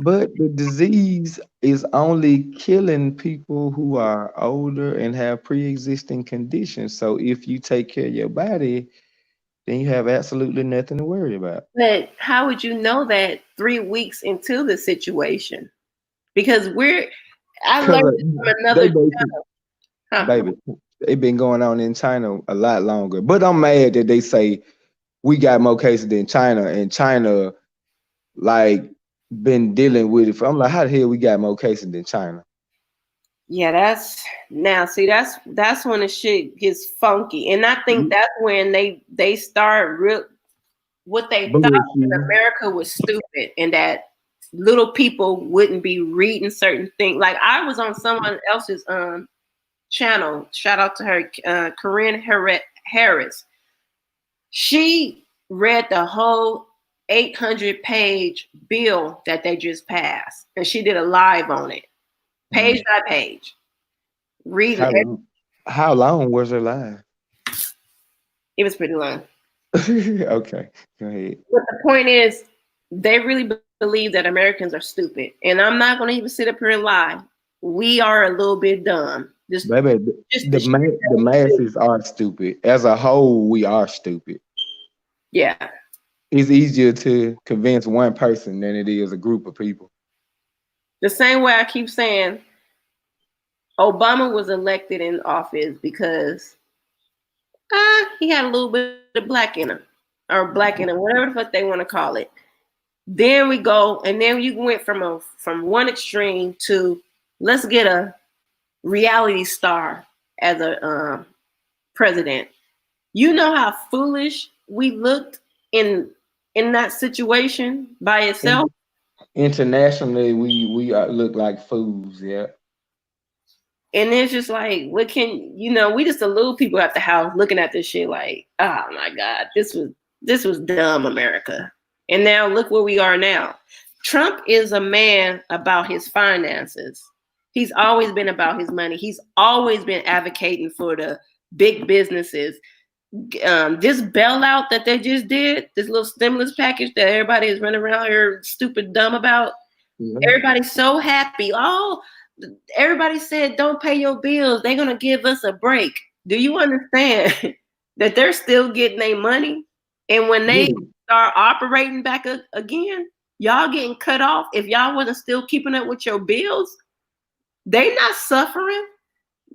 but the disease is only killing people who are older and have pre-existing conditions. So if you take care of your body, then you have absolutely nothing to worry about. But how would you know that 3 weeks into the situation? Because I Cause learned this from they another basic huh? baby, they been going on in China a lot longer. But I'm mad that they say we got more cases than China, and China like been dealing with it. I'm like, how the hell we got more cases than China? Yeah, that's now see that's when the shit gets funky. And I think that's when they start real what they thought that Bullshit. America was stupid and that little people wouldn't be reading certain things. Like I was on someone else's channel. Shout out to her, Corinne Harris. She read the whole 800-page bill that they just passed, and she did a live on it, page Mhm. by page, reading How it. long? How long was her live? It was pretty long. Okay, go ahead. But the point is, they really believe that Americans are stupid, and I'm not going to even sit up here and lie. We are a little bit dumb. Baby, Just the shit the that we do. masses are stupid. As a whole, we are stupid. Yeah. It's easier to convince one person than it is a group of people. The same way I keep saying Obama was elected in office because he had a little bit of black in him, or black in him, whatever the fuck they want to call it. Then we go, and then you went from one extreme to let's get a reality star as a president. You know how foolish we looked in that situation by itself. In, internationally, we look like fools. Yeah. And it's just like, what can we just the little people at the house looking at this shit like, oh my God, this was dumb America. And now look where we are now. Trump is a man about his finances. He's always been about his money. He's always been advocating for the big businesses. This bailout that they just did, this little stimulus package that everybody is running around here stupid dumb about, Yeah. everybody's so happy. Oh, everybody said don't pay your bills. They're gonna give us a break. Do you understand that they're still getting their money? And when they Yeah. start operating back again, y'all getting cut off. If y'all wasn't still keeping up with your bills, they not suffering.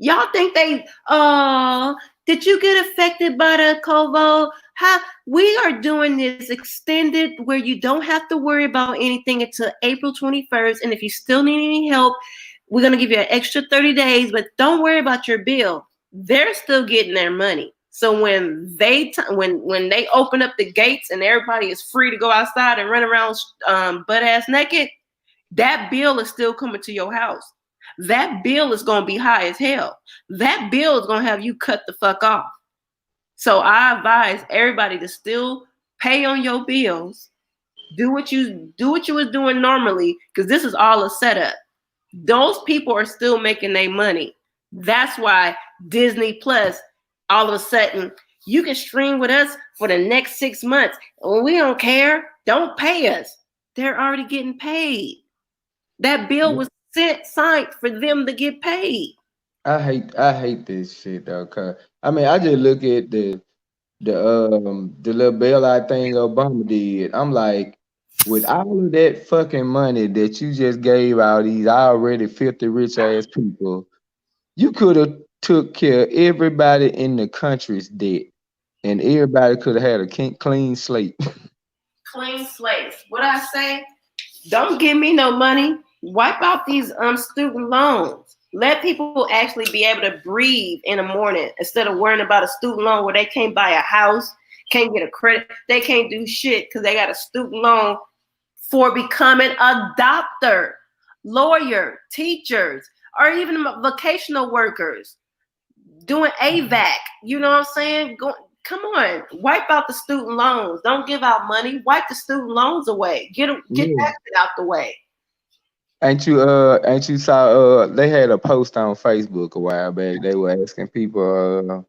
Y'all think they, oh, did you get affected by the COVID? How we are doing this extended where you don't have to worry about anything until April 21st. And if you still need any help, we're gonna give you an extra 30 days, but don't worry about your bill. They're still getting their money. So when when they open up the gates and everybody is free to go outside and run around butt ass naked, that bill is still coming to your house. That bill is going to be high as hell. That bill is going to have you cut the fuck off. So I advise everybody to still pay on your bills Do what you was doing normally, because this is all a setup. Those people are still making their money. That's why Disney Plus, all of a sudden, you can stream with us for the next 6 months. Well, we don't care. Don't pay us. They're already getting paid. That bill was signed for them to get paid. I hate this shit though, cause I mean I just look at the little bailout thing Obama did. I'm like, with all of that fucking money that you just gave out these already filthy rich ass people, you could have took care of everybody in the country's debt, and everybody could have had a clean slate. Clean slate. What I say? Don't give me no money. Wipe out these student loans. Let people actually be able to breathe in the morning instead of worrying about a student loan where they can't buy a house, can't get a credit, they can't do shit because they got a student loan for becoming a doctor, lawyer, teachers, or even vocational workers doing AVAC. You know what I'm saying? Come on, wipe out the student loans. Don't give out money. Wipe the student loans away. Get Yeah. that shit out the way. Ain't you saw they had a post on Facebook a while back. They were asking people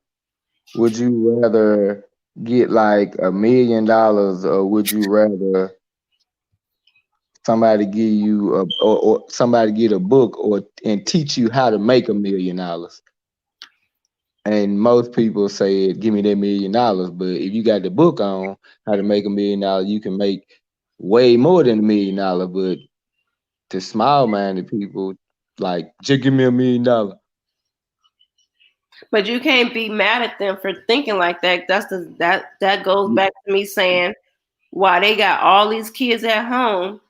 would you rather get like $1 million or would you rather somebody give you or somebody get a book or and teach you how to make $1 million? And most people said, "Give me that $1 million." But if you got the book on how to make $1 million, you can make way more than $1 million. But the small-minded people, like, just give me $1 million. But you can't be mad at them for thinking like that. That goes back to me saying why they got all these kids at home.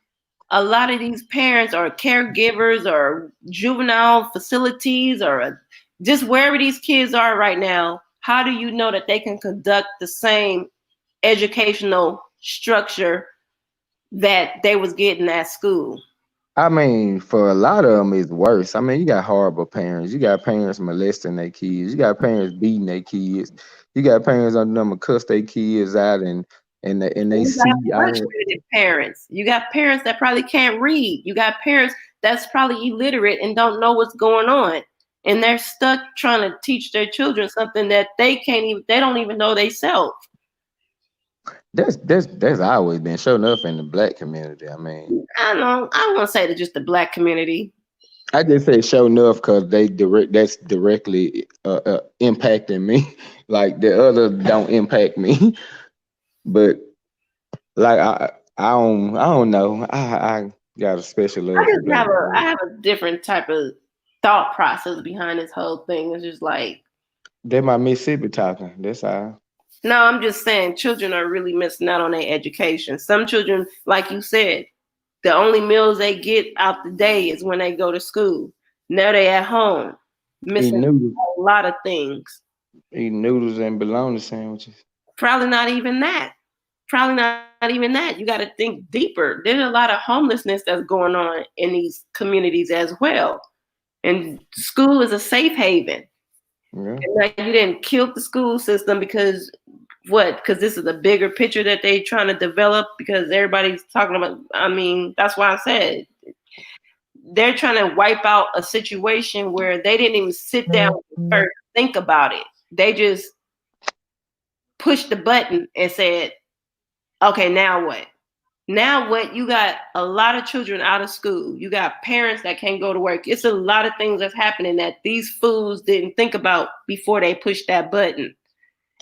A lot of these parents are caregivers or juvenile facilities or just wherever these kids are right now. How do you know that they can conduct the same educational structure that they was getting at school? I mean, for a lot of them, it's worse. I mean, you got horrible parents. You got parents molesting their kids. You got parents beating their kids. You got parents under them to cuss their kids out, and they You see got out. frustrated parents. You got parents that probably can't read. You got parents that's probably illiterate and don't know what's going on. And they're stuck trying to teach their children something that they don't even know they self. That's always been shown enough in the black community. I mean, I don't want to say that just the black community. I just say show enough because that's directly impacting me. Like the others don't impact me, but like I don't know. I got a special I love for just black I people. have a different type of thought process behind this whole thing. It's just like, They my Mississippi talking. That's all. no, I'm just saying children are really missing out on their education. Some children, like you said, the only meals they get out the day is when they go to school. Now they at home, Eating missing noodles, a lot of things. eating noodles and bologna sandwiches. Probably not even that. Probably not even that. You got to think deeper. There's a lot of homelessness that's going on in these communities as well. And school is a safe haven. Yeah. And now you didn't kill the school system because what? Because this is a bigger picture that they trying to develop because everybody's talking about. I mean, that's why I said they're trying to wipe out a situation where they didn't even sit down and first think about it. They just pushed the button and said, okay, now what? Now what? You got a lot of children out of school. You got parents that can't go to work. It's a lot of things that's happening that these fools didn't think about before they pushed that button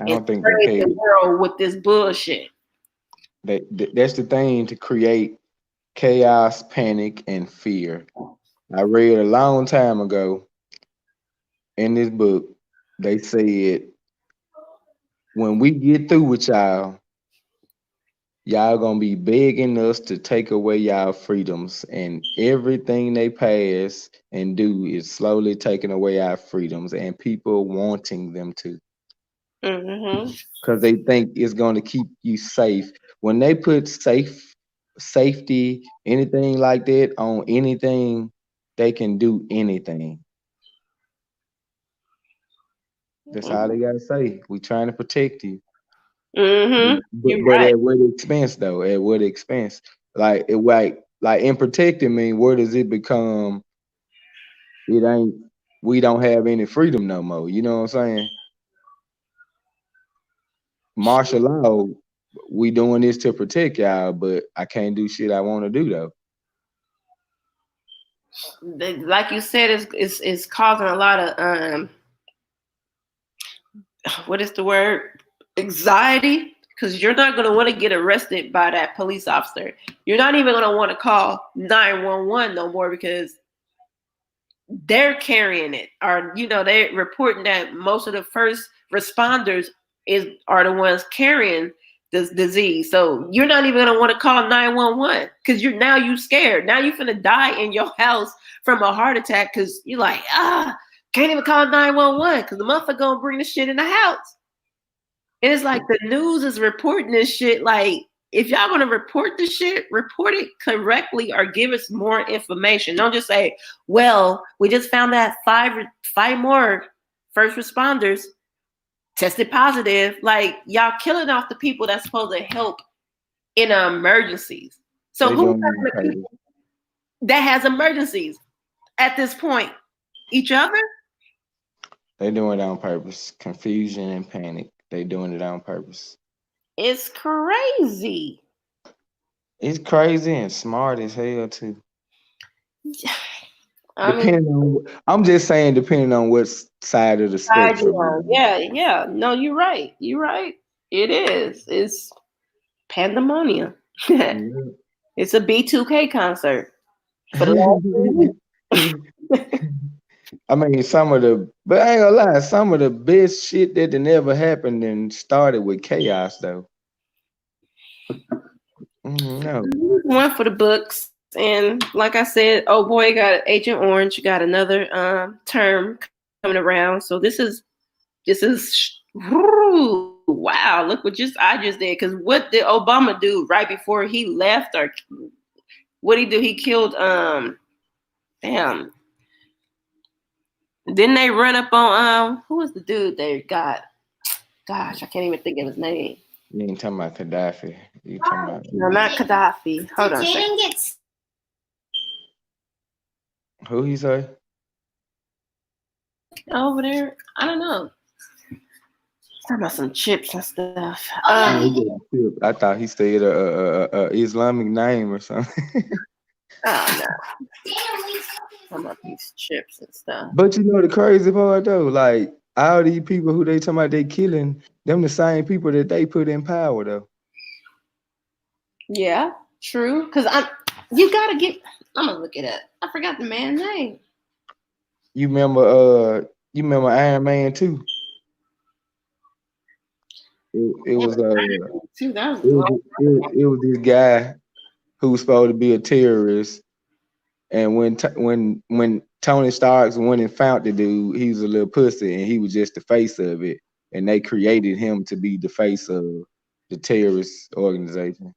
I and don't think they sprayed the paid. world with this bullshit. That's the thing to create chaos, panic, and fear. I read a long time ago in this book. They said when we get through with y'all gonna be begging us to take away y'all freedoms, and everything they pass and do is slowly taking away our freedoms, and people wanting them to, Mm-hmm. because they think it's gonna keep you safe. When they put safety, anything like that on anything, they can do anything. That's all they gotta say. We trying to protect you. Mm-hmm. You're But right. at what expense though? At what expense? Like in protecting me, where does it become it ain't we don't have any freedom no more. You know what I'm saying? Martial law, we doing this to protect y'all, but I can't do shit I want to do though. Like you said, it's causing a lot of what is the word? Anxiety. Because you're not going to want to get arrested by that police officer. You're not even going to want to call 911 no more because they're carrying it. Or, they're reporting that most of the first responders are the ones carrying this disease. So you're not even going to want to call 911 because you scared. Now you're going to die in your house from a heart attack because you're like, can't even call 911 because the motherfucker going to bring the shit in the house. And it's like the news is reporting this shit. Like, if y'all want to report this shit, report it correctly or give us more information. Don't just say, well, we just found that five more first responders tested positive. Like, y'all killing off the people that's supposed to help in emergencies. So They who's doing it on the purpose. people that has emergencies at this point? Each other? They doing it on purpose. Confusion and panic. They doing it on purpose. It's crazy. It's crazy and smart as hell too. I mean, Depending on, I'm just saying, depending on what side of the side you spectrum on. you're on. Yeah, yeah. No, you're right. You're right. It is. It's pandemonium. It's a B2K concert for the last 3 Yeah. weeks. I mean, but I ain't gonna lie, some of the best shit that done ever happened and started with chaos though. No, One for the books. And like I said, oh boy, got Agent Orange, got another term coming around. So this is wow, look what I just did. Because what did Obama do right before he left? Or what did he do? He killed damn. Didn't they run up on who was the dude they got? Gosh, I can't even think of his name. you ain't talking about Gaddafi. You talking about No, not Gaddafi. Hold on a second. who he say? Over there, I don't know. Talking about some chips and stuff. Oh, he got killed. I thought he said a Islamic name or something. Oh no, talking about these chips and stuff. But you know the crazy part though, like all these people who they talking about they killing, them the same people that they put in power though. Yeah, true. Cause you gotta get. I'm gonna look it up. I forgot the man's name. You remember Iron Man 2? It Damn was it, too. That was it was long. it was this guy who was supposed to be a terrorist, and when Tony Stark went and found the dude, he was a little pussy, and he was just the face of it, and they created him to be the face of the terrorist organization.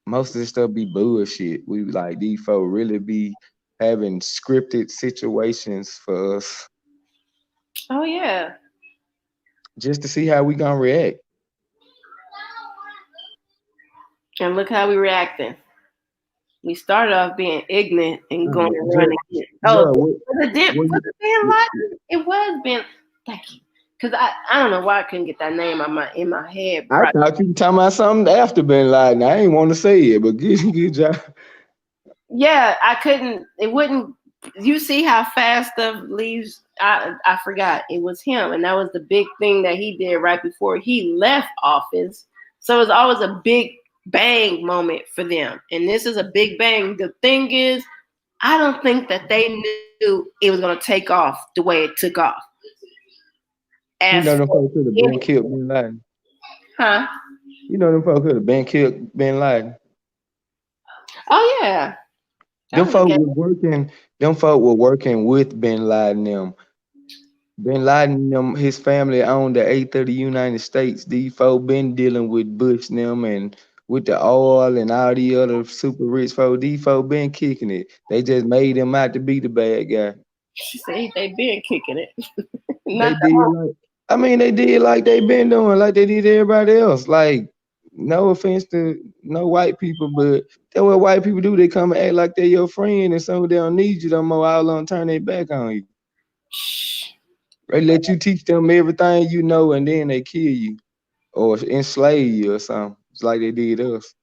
Most of this stuff be bullshit. We like these folks really be having scripted situations for us Oh yeah, just to see how we gonna react. and look how we reacting. We started off being ignorant and going Oh, and running. Oh, bro, what, was it Ben Laden? It was Ben. Thank you. Cause I don't know why I couldn't get that name in my head. I thought you were talking about something after Bin Laden. I ain't want to say it, but good job. Yeah, I couldn't. It wouldn't. You see how fast stuff leaves. I forgot it was him, and that was the big thing that he did right before he left office. So it's always a big bang moment for them, and this is a big bang. The thing is, I don't think that they knew it was going to take off the way it took off. You As know them for folks could have been killed Bin Laden. huh? You know them folks could have been killed Bin Laden. Oh yeah, that Them was a folk guy. was working. Them folk were working with Bin Laden. Them Bin Laden. Them his family owned the eighth of the United States. These folk been dealing with Bush and them and with the oil and all the other super rich folk. These folk been kicking it. They just made him out to be the bad guy. She said they been kicking it. They Not did like. I mean, they did like they been doing, like they did everybody else. Like, no offense to no white people, but that's what white people do. They come and act like they're your friend, and some of them don't need you no more. All on turn their back on you. They let you teach them everything you know, and then they kill you or enslave you or something. It's like they did us.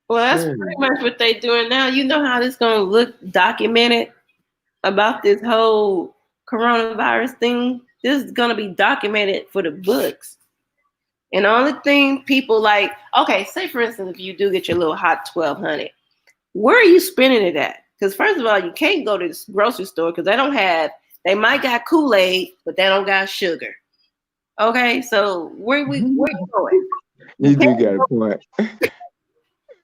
Well, that's pretty Man. much what they doing now. You know how this gonna look documented about this whole coronavirus thing. This is gonna be documented for the books. And the only thing people like, okay, say for instance, if you do get your little hot 1200, where are you spending it at? Because first of all, you can't go to the grocery store because they don't have. They might got Kool-Aid, but they don't got sugar. Okay, so where you going? You You do can't got a go. point.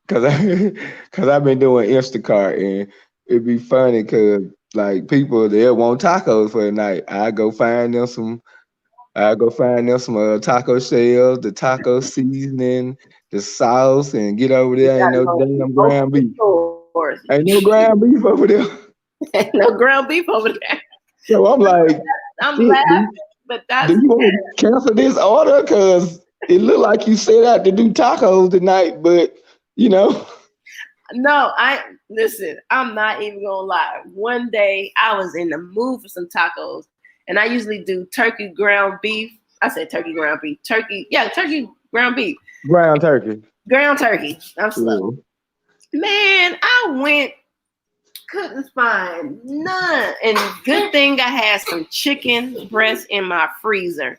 Cause I, cause I've been doing Instacart and it'd be funny cause like people they want tacos for the night. I go find them some taco shells, the taco seasoning, the sauce, and get over You there. Ain't gotta no go to damn ground multiple beef. stores. Ain't no ground beef over there. Ain't no ground beef over there. So I'm like, I'm shit, laughing, but do that's you want to cancel this order? Cause it looked like you set out to do tacos tonight, but you know. no. I listen. I'm not even gonna lie. One day I was in the mood for some tacos, and I usually do turkey ground beef. I said turkey ground beef. Turkey, yeah, turkey ground beef, Ground turkey. ground turkey. I'm slow. Yeah. Man, I went, couldn't find none. And good thing I had some chicken breast in my freezer.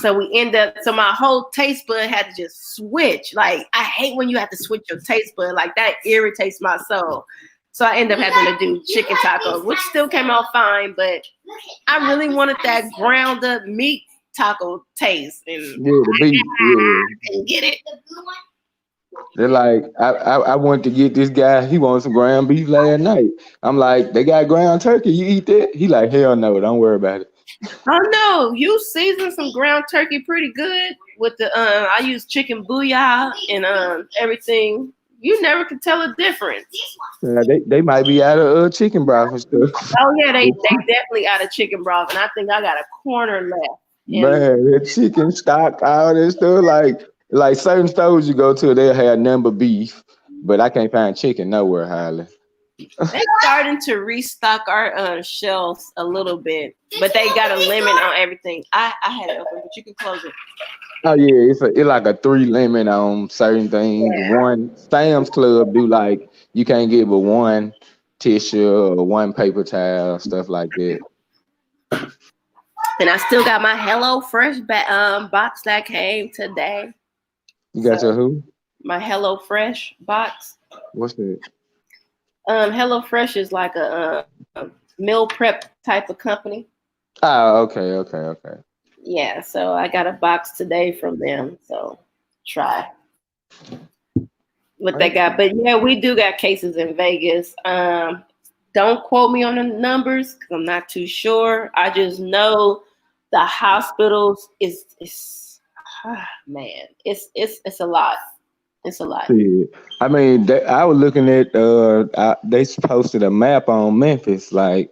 So we end up, so my whole taste bud had to just switch. Like, I hate when you have to switch your taste bud. Like, that irritates my soul. So I end up having to do chicken tacos, which still came out fine, but I really wanted that ground up meat taco taste. And Yeah, the beef. Yeah. I couldn't get it. They're like, I went to get this guy. He wanted some ground beef last night. I'm like, they got ground turkey. You eat that? He like, hell no, don't worry about it. Oh no, you season some ground turkey pretty good with the I use chicken booyah and everything. You never could tell a difference. They might be out of chicken broth and stuff. Oh yeah, they definitely out of chicken broth, and I think I got a corner left. And Man, that chicken stock, all that stuff. Like certain stores you go to, they have number beef, but I can't find chicken nowhere hardly. they starting to restock our shelves a little bit, but they got a limit on everything. I had it open, but you can close it. Oh yeah, it's like a 3 limit on certain things. One Sam's Club do like you can't get but one tissue or one paper towel, stuff like that. And I still got my Hello Fresh box that came today. You got your So who? my Hello Fresh box. What's that? Hello Fresh is like a meal prep type of company. Oh, okay. Yeah, so I got a box today from them. So try what they got. But yeah, we do got cases in Vegas. Don't quote me on the numbers because I'm not too sure. I just know the hospitals is man, it's a lot. It's a lot. Yeah. I mean, I was looking at they posted a map on Memphis, like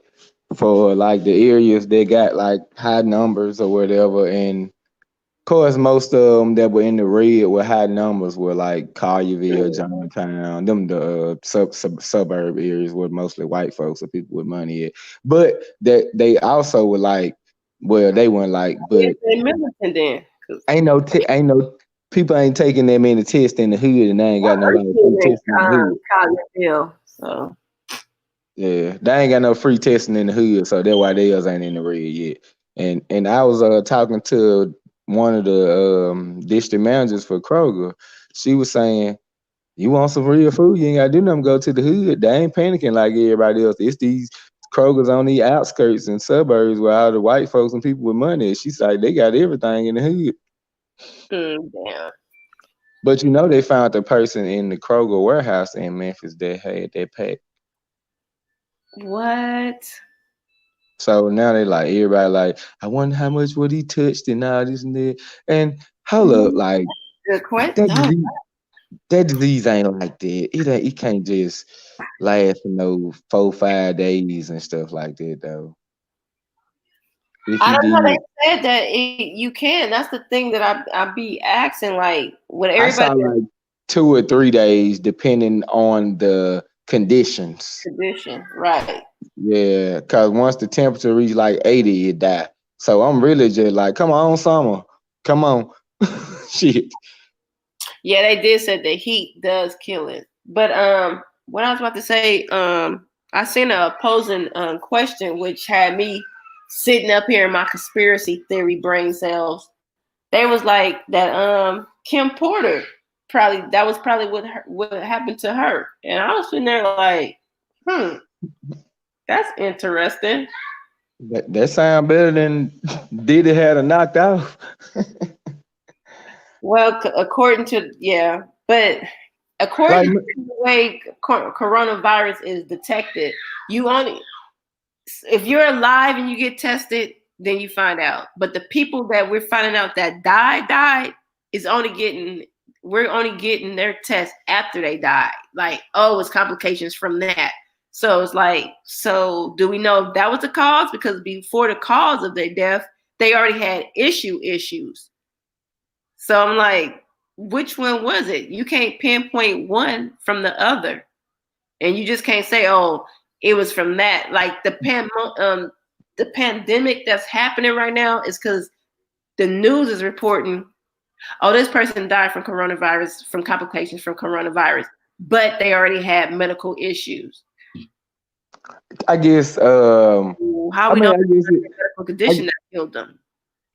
for like the areas that got like high numbers or whatever, and of course most of them that were in the red with high numbers were like Collierville, Johnstown, them the suburb areas where mostly white folks or people with money at. But that they also were like, well, they weren't like, but It's in Milton then. ain't no people ain't taking that many tests in the hood, and they ain't I got no work like free in testing in the hood. Collierville, so Yeah, they ain't got no free testing in the hood, so that's why theirs ain't in the red yet. And I was talking to one of the district managers for Kroger. She was saying, "You want some real food? You ain't gotta do nothing. Go to the hood. They ain't panicking like everybody else. It's these Krogers on the outskirts and suburbs where all the white folks and people with money." She's like, "They got everything in the hood." damn. But you know, they found the person in the Kroger warehouse in Memphis that had that pack. What? So now they like everybody like, I wonder how much would he touched and all this and that. And hold up, Mhm. like Good question. that No. disease, that disease ain't like that. It can't just last for no 4, 5 days and stuff like that though. if I he don't know. did. They said that you can. That's the thing that I be asking. Like, with I everybody saw like 2 or 3 days, depending on the conditions. condition, right? Yeah, cause once the temperature reach like 80, it die. So I'm really just like, come on, summer, come on, shit. Yeah, they did say the heat does kill it. But what I was about to say, I seen a opposing question which had me sitting up here in my conspiracy theory brain cells. They was like that Kim Porter probably that was probably what happened to her. And I was sitting there like, that's interesting. That sound better than Diddy had her knocked out. Well, according to but Like, according to the way coronavirus is detected, you only if you're alive and you get tested, then you find out. But the people that we're finding out that died is only getting we're only getting their test after they died. Like, oh, it's complications from that. So it's like, so do we know if that was the cause? Because before the cause of their death, they already had issues. So I'm like, which one was it? You can't pinpoint one from the other. And you just can't say, oh, it was from that. Like the pandemic that's happening right now is because the news is reporting, oh, this person died from coronavirus, from complications from coronavirus, but they already had medical issues. I guess, How I we mean, know the medical I, condition that killed them?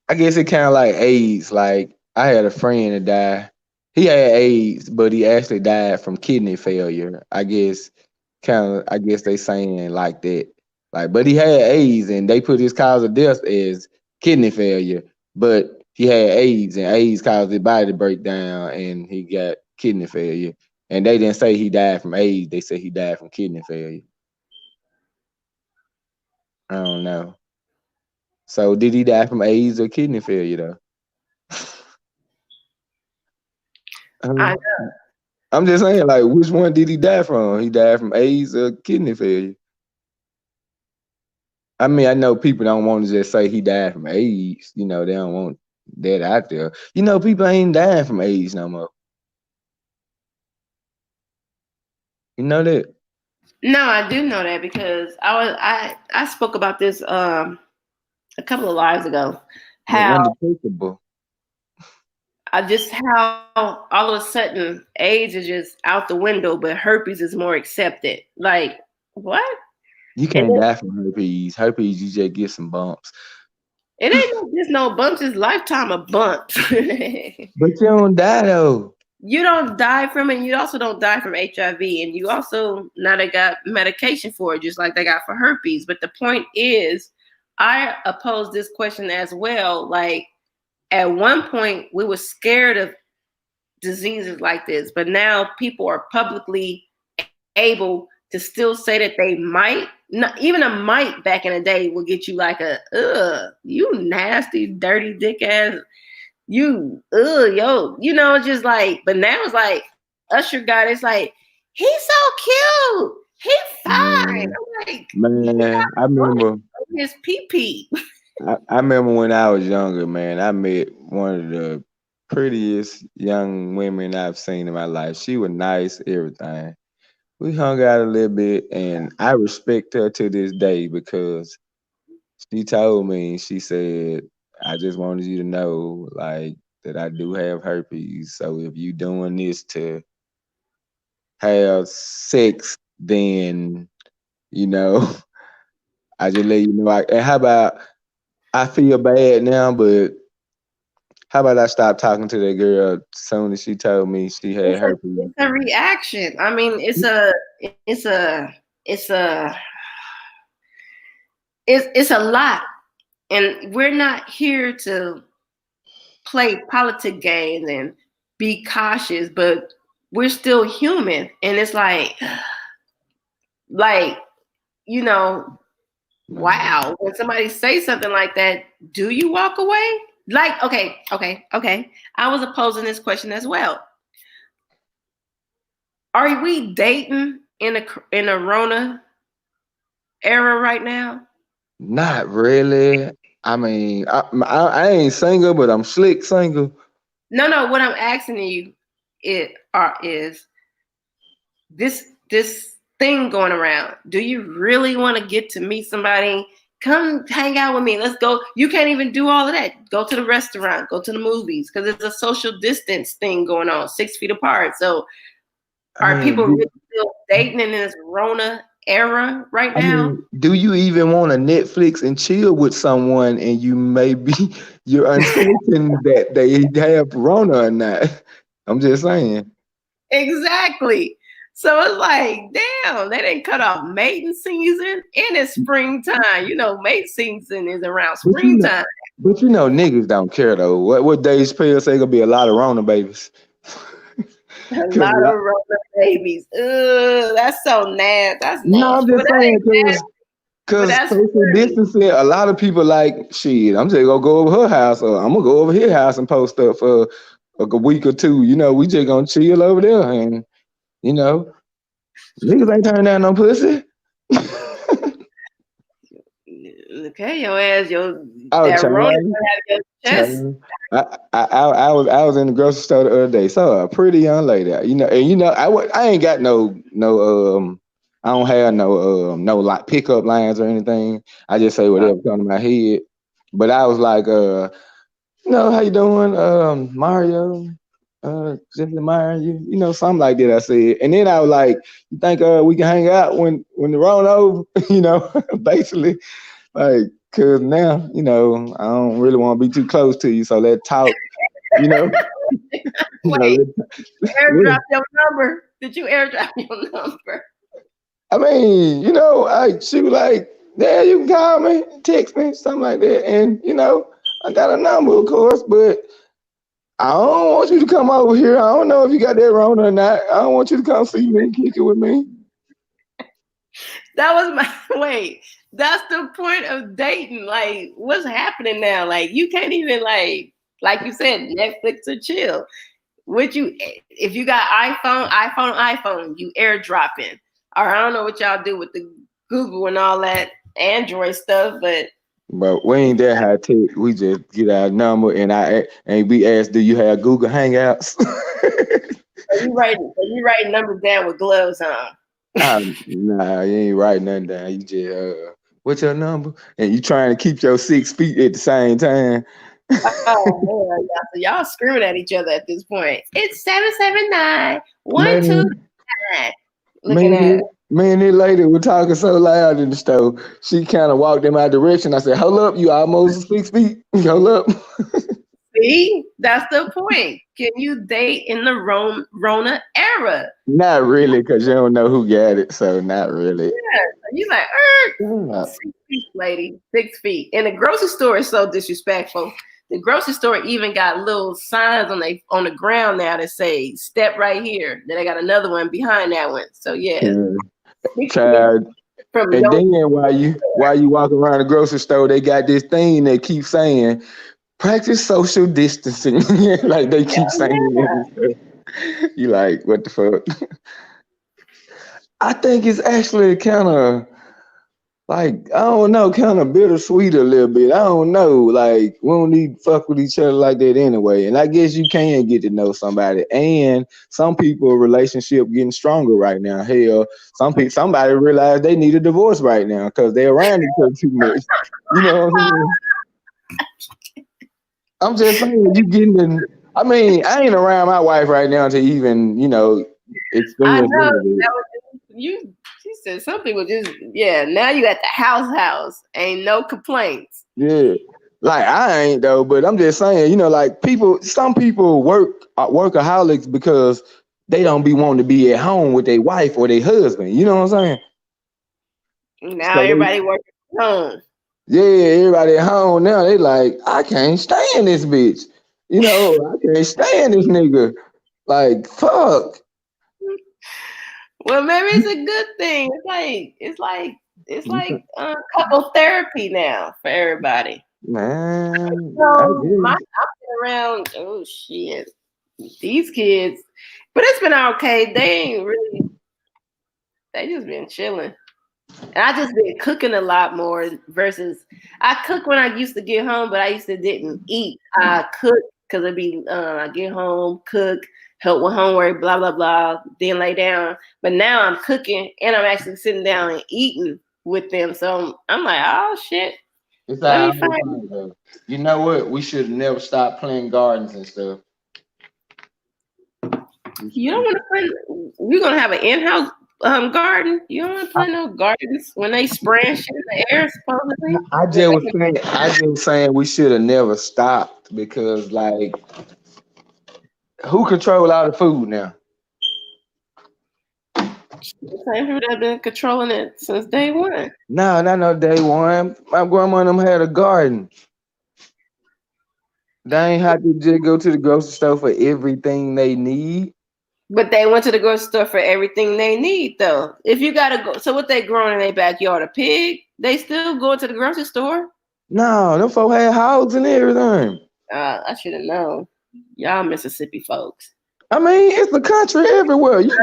I guess it kind of like AIDS. Like, I had a friend that died. He had AIDS, but he actually died from kidney failure. I guess they saying like that. Like, but he had AIDS, and they put his cause of death as kidney failure. But he had AIDS, and AIDS caused his body to break down, and he got kidney failure. And they didn't say he died from AIDS. They said he died from kidney failure. I don't know. So did he die from AIDS or kidney failure though? I I'm just saying, like, which one did he die from? He died from AIDS or kidney failure? I mean, I know people don't want to just say he died from AIDS. You know, they don't want that out there. You know, people ain't dying from AIDS no more. You know that? no, I do know that because I spoke about this a couple of lives ago. They're How undetectable. I just how all of a sudden AIDS is just out the window, but herpes is more accepted. Like what? You And can't die from herpes. Herpes, you just get some bumps. it ain't just no bumps. It's lifetime of bumps. But you don't die though. You don't die from it. And you also don't die from HIV, and you also now they got medication for it, just like they got for herpes. But the point is, I oppose this question as well. Like at one point, we were scared of diseases like this, but now people are publicly able to still say that they might. Not, even a might back in the day will get you like a you nasty, dirty dick ass yo, just like, but now it's like Usher got it's like, he's so cute. He's fine. Man, I'm like, you man, I got remember. his pee pee. I remember when I was younger, man. I met one of the prettiest young women I've seen in my life. She was nice, everything. We hung out a little bit, and I respect her to this day because she told me, she said, I just wanted you to know, like, that I do have herpes. So if you doing this to have sex, then, you know, I just let you know. And how about, I feel bad now, but how about I stop talking to that girl soon as she told me she had herpes? It's a reaction. I mean, it's a it's a lot, and we're not here to play politic games and be cautious, but we're still human, and it's like you know Man, wow, when somebody says something like that, do you walk away? Like, okay. I was opposing this question as well. Are we dating in a Rona era right now? not really. I mean, I ain't single, but I'm slick single. No. What I'm asking you is this thing going around. Do you really want to get to meet somebody? Come hang out with me. Let's go. You can't even do all of that. Go to the restaurant. Go to the movies because it's a social distance thing going on, 6 feet apart. So, I are mean, people really still dating in this Rona era right now? do you even want to Netflix and chill with someone and you maybe you're uncertain that they have corona or not? I'm just saying. Exactly. So it's like, damn, they didn't cut off mating season and it's springtime. You know, mating season is around But you know, springtime. niggas don't care though. What Dave's Chappelle say gonna be a lot of Rona babies. A Cause lot of Rona babies. Ugh, that's so nasty. That's no, I'm nasty. But just that saying ain't nasty. But cause that's social funny. distancing, a lot of people like shit. I'm just gonna go over her house or I'm gonna go over his house and post up for like a week or two. You know, we just gonna chill over there and you know, niggas ain't turning down no pussy. Okay, your ass, Oh, that Rona child. gonna have your chest. Child. I was in the grocery store the other day. Saw a pretty young lady. I ain't got no I don't have no like pickup lines or anything. I just say whatever comes to my head. But I was like how you doing? Mario, Jeffrey Meyer, something like that I said. And then I was like, you think we can hang out when the road over, basically. Like, cause now, I don't really want to be too close to you, so let's talk, you know, Wait, let's airdrop your number. Did you airdrop your number? I mean, she was like, yeah, you can call me, text me, something like that. And, I got a number, of course, but I don't want you to come over here. I don't know if you got that wrong or not. I don't want you to come see me and kick it with me. That was my wait. That's the point of dating. Like, what's happening now? Like, you can't even like you said, Netflix or chill. Would you if you got iPhone, you airdropping. Or I don't know what y'all do with the Google and all that Android stuff, but But we ain't that high tech. We just get our number and we ask, do you have Google Hangouts? you writing numbers down with gloves on. Nah, you ain't writing nothing down. You just what's your number? And you trying to keep your 6 feet at the same time. Oh hell yeah. So y'all screaming at each other at this point. It's 779 129. Man, Looking at it. me and this lady were talking so loud in the store. She kind of walked in my direction. I said, "Hold up, you almost 6 feet. Hold up." See, that's the point. Can you date in the Rona era? Not really, because you don't know who got it. So not really. Yeah. You like, Yeah. 6 feet, lady, 6 feet. And the grocery store is so disrespectful. The grocery store even got little signs on the ground now that say "Step right here." Then I got another one behind that one. So yeah, Child. from And no. then while you walk around the grocery store, they got this thing that keeps saying, practice social distancing. Like they keep saying it. You like, what the fuck? I think it's actually kind of like, I don't know, kind of bittersweet a little bit. I don't know. Like, we don't need to fuck with each other like that anyway. And I guess you can get to know somebody. And some people relationship getting stronger right now. Hell, somebody realized they need a divorce right now because they're around each other too much. You know what I mean? I'm just saying, you getting in. I mean, I ain't around my wife right now to even, I experience know none of it. that was you. She said some people just Now you at the house. Ain't no complaints. Yeah. Like I ain't though, but I'm just saying, like some people workaholics because they don't be wanting to be at home with their wife or their husband. You know what I'm saying? Now So everybody working from home. everybody at home now, they like, I can't stand this bitch. I can't stand this nigga. Like, fuck. Well, maybe it's a good thing. It's like couple therapy now for everybody. Man, I So I've guess. been around. Oh shit, these kids. But it's been okay. They ain't really. They just been chilling. And I just been cooking a lot more versus I cook when I used to get home, but I used to didn't eat. I cook because it'd be I get home, cook, help with homework, blah blah blah, then lay down. But now I'm cooking and I'm actually sitting down and eating with them. So I'm like, oh shit, It's let me our whole find. thing, though. You know what? We should never stop playing gardens and stuff. You don't want to plant. We're gonna have an in-house garden. You don't want to plant no gardens when they spraying shit in the air. Supposedly, I just was saying we should have never stopped because like who control all the food now? the same people that have been controlling it since day one. No, not no day one. My grandma and them had a garden. They ain't have to just go to the grocery store for everything they need. But they went to the grocery store for everything they need, though. If you gotta go, so what they growing in their backyard? A pig? They still going to the grocery store? No, them folks had houses and everything. I should have known. Y'all Mississippi folks. I mean, it's the country everywhere. You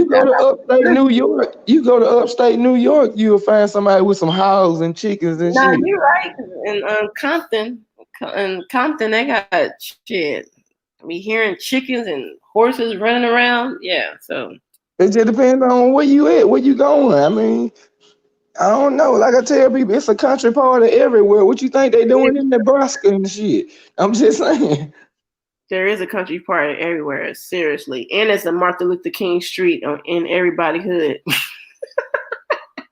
go to upstate New York. You go to upstate New York, you'll find somebody with some houses and chickens and No, shit. you're right. In Compton, they got shit. We hearing chickens and horses running around. Yeah, so It just depends on where you at, where you going. I mean, I don't know. Like I tell people, it's a country party everywhere. What you think they doing in Nebraska and shit? I'm just saying. there is a country party everywhere. Seriously, and it's a Martin Luther King Street in everybody hood.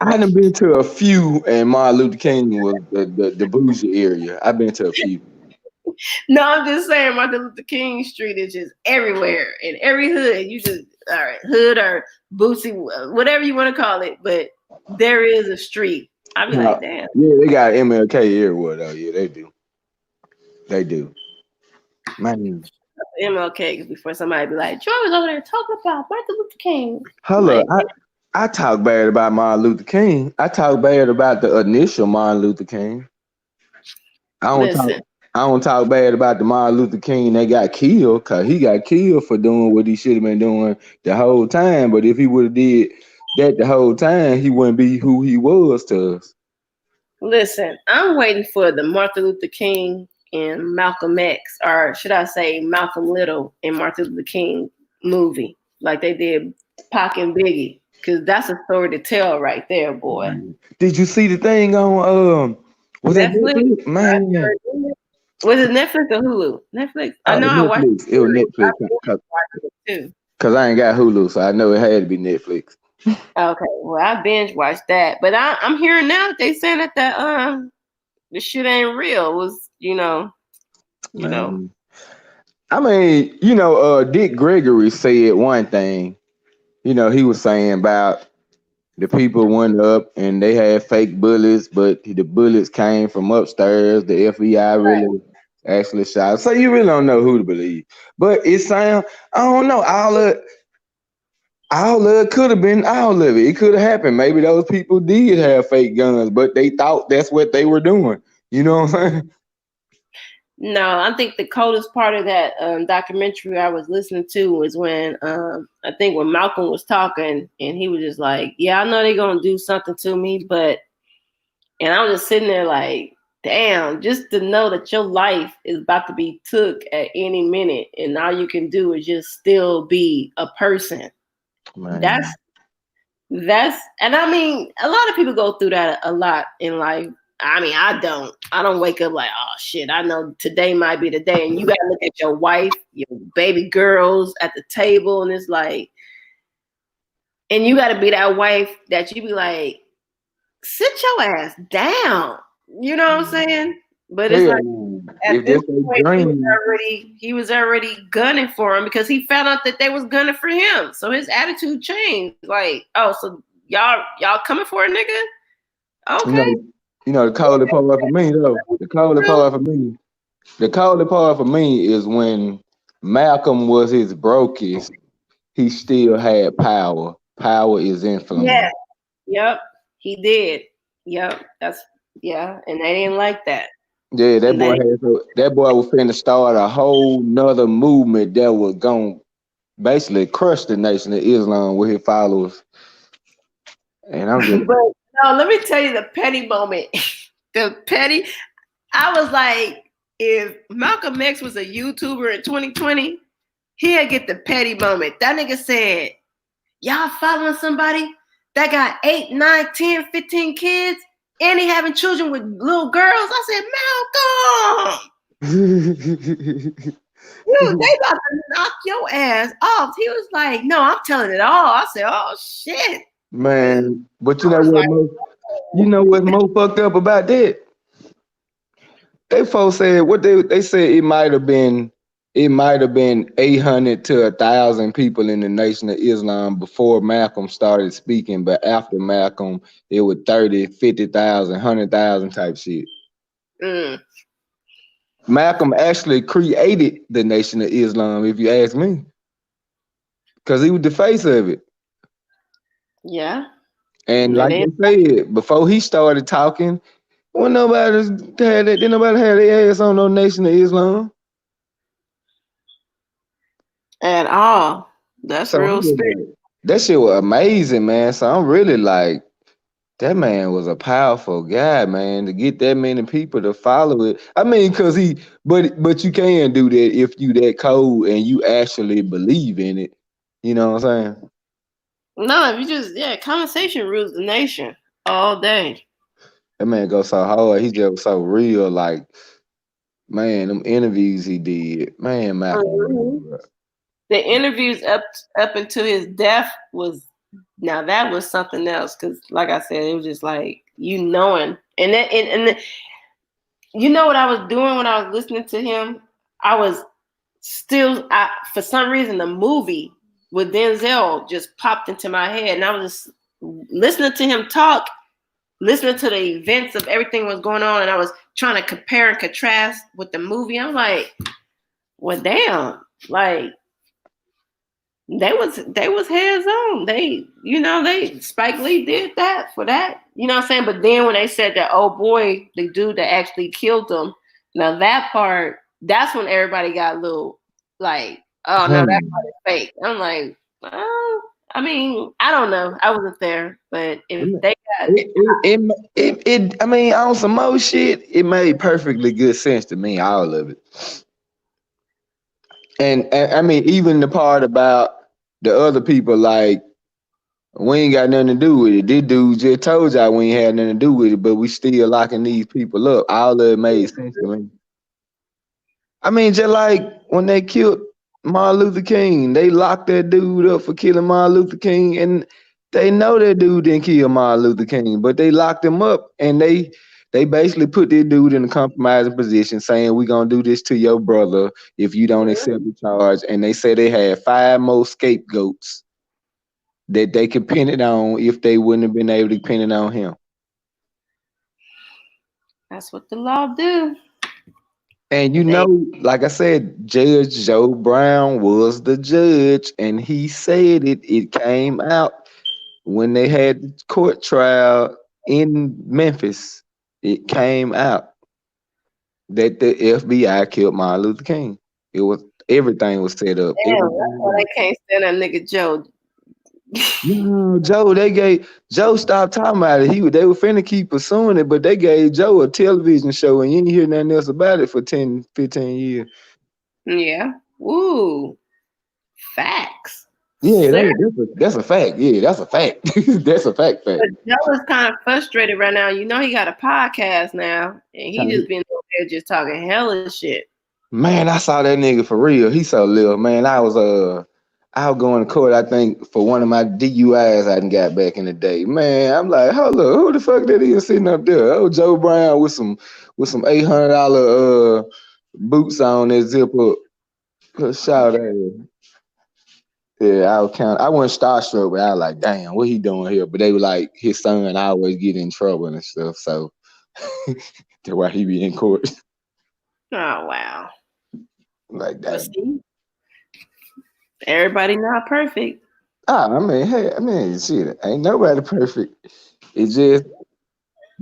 I done been to a few, and Martin Luther King was the bougie area. I've been to a few. No, I'm just saying Martin Luther King Street is just everywhere in every hood. You just all right, hood or bootsy, whatever you want to call it, but there is a street. I'd be like, damn. Yeah, they got MLK everywhere though. Yeah, they do. They do. Man. MLK before somebody be like, Joy was over there talking about Martin Luther King. Hold Like, up. I talk bad about Martin Luther King. I talk bad about the initial Martin Luther King. I don't talk. listen, I don't talk bad about the Martin Luther King that got killed, cause he got killed for doing what he should have been doing the whole time. But if he would have did that the whole time, he wouldn't be who he was to us. listen, I'm waiting for the Martin Luther King and Malcolm X, or should I say Malcolm Little and Martin Luther King movie, like they did Pac and Biggie, because that's a story to tell right there, boy. Did you see the thing on was that Netflix? Netflix? Man, Was it Netflix or Hulu? Netflix. I oh, know I watched Netflix. It was Netflix it too. cause I ain't got Hulu, so I know it had to be Netflix. Okay, well I binge watched that, but I'm hearing now that they saying that the shit ain't real. It was Man. I mean, Dick Gregory said one thing. He was saying about the people went up and they had fake bullets, but the bullets came from upstairs. The FBI really actually shot. So you really don't know who to believe. But it sounds, I don't know, all of it could have been all of it. It could have happened. Maybe those people did have fake guns, but they thought that's what they were doing. You know what I'm saying? No, I think the coldest part of that documentary I was listening to was when I think when Malcolm was talking and he was just like, "Yeah, I know they're gonna do something to me, but," and I was just sitting there like, "Damn!" Just to know that your life is about to be took at any minute, and all you can do is just still be a person. Man. That's, and I mean, a lot of people go through that a lot in life. I mean, I don't wake up like, oh shit, I know today might be the day. And you got to look at your wife, your baby girls at the table. And it's like, and you got to be that wife that you be like, sit your ass down. You know what I'm saying? But it's like, at this point, he was already gunning for him because he found out that they was gunning for him. So his attitude changed. Like, oh, so y'all coming for a nigga? Okay. The coldest part for me though. The coldest part for me is when Malcolm was his brokest, he still had power. Power is influence. Yeah. Yep. He did. Yep. And they didn't like that. Yeah, that boy was finna start a whole nother movement that was gonna basically crush the nation of Islam with his followers. And I'm just But no, let me tell you the petty moment. The petty. I was like, if Malcolm X was a YouTuber in 2020, he'd get the petty moment. That nigga said, y'all following somebody that got 8, 9, 10, 15 kids and he having children with little girls? I said, Malcolm, dude, they about to knock your ass off. He was like, no, I'm telling it all. I said, oh shit. man. But I was like, you know what's more fucked up about that? They folks said what they said it might have been 800 to 1,000 people in the Nation of Islam before Malcolm started speaking, but after Malcolm it was 30, 50,000, 100,000 type shit. mm, Malcolm actually created the Nation of Islam, if you ask me, because he was the face of it. yeah. And And like then they said, before he started talking, when nobody had that, didn't nobody have their ass on no Nation of Islam. at all. That's So I'm real just spirit. like, that shit was amazing, man. So I'm really like, that man was a powerful guy, man. To get that many people to follow it. I mean, cause but you can do that if you that cold and you actually believe in it. You know what I'm saying? No, if you just conversation rules the nation all day. That man goes so hard. He just so real. Like, man, them interviews he did, man, Mhm. Malcolm. The interviews up until his death was now that was something else because, like I said, it was just like you knowing, and that you know what I was doing when I was listening to him. I was still, for some reason, the movie with Denzel just popped into my head, and I was just listening to him talk, listening to the events of everything was going on, and I was trying to compare and contrast with the movie. I'm like, well, damn, like they was hands on. They Spike Lee did that for that. You know what I'm saying? But then when they said that, oh boy, the dude that actually killed them, now that part, that's when everybody got a little like, oh no, that part is fake. I'm like, oh, I mean, I don't know. I wasn't there, but if they got I mean, on some more shit, it made perfectly good sense to me, all of it. And I mean, even the part about the other people, like, we ain't got nothing to do with it. This dude just told y'all we ain't had nothing to do with it, but we still locking these people up. All of it made sense to me. I mean, just like when they killed Martin Luther King, they locked that dude up for killing Martin Luther King, and they know that dude didn't kill Martin Luther King, but they locked him up, and they basically put this dude in a compromising position, saying we gonna do this to your brother if you don't accept the charge. And they say they had 5 more scapegoats that they could pin it on if they wouldn't have been able to pin it on him. that's what the law do. And you They know, like I said, Judge Joe Brown was the judge, and he said it. It came out when they had the court trial in Memphis. It came out that the FBI killed Martin Luther King. It was everything was set up. damn, that's Everything why was. they can't stand that nigga Joe. No, Joe, they gave Joe stopped talking about it. They were finna keep pursuing it, but they gave Joe a television show and you didn't hear nothing else about it for 10, 15 years. Yeah. Ooh, facts. Yeah, Sir. that's a fact. Yeah, that's a fact. That's a fact. But Joe is kind of frustrated right now. You know he got a podcast now, and he just been over there just talking hella shit. Man, I saw that nigga for real. He so little, man. I was going to court, I think, for one of my DUIs I done got back in the day. Man, I'm like, hold up, who the fuck that is sitting up there? Oh, Joe Brown with some $800 boots on that zip up. Shout out. Yeah, I wasn't starstruck, but I was like, damn, what he doing here? But they were like, his son always get in trouble and stuff, so that's why he be in court. Oh wow. Like But that. see, everybody not perfect. I mean, hey, I mean, shit, ain't nobody perfect. It's just,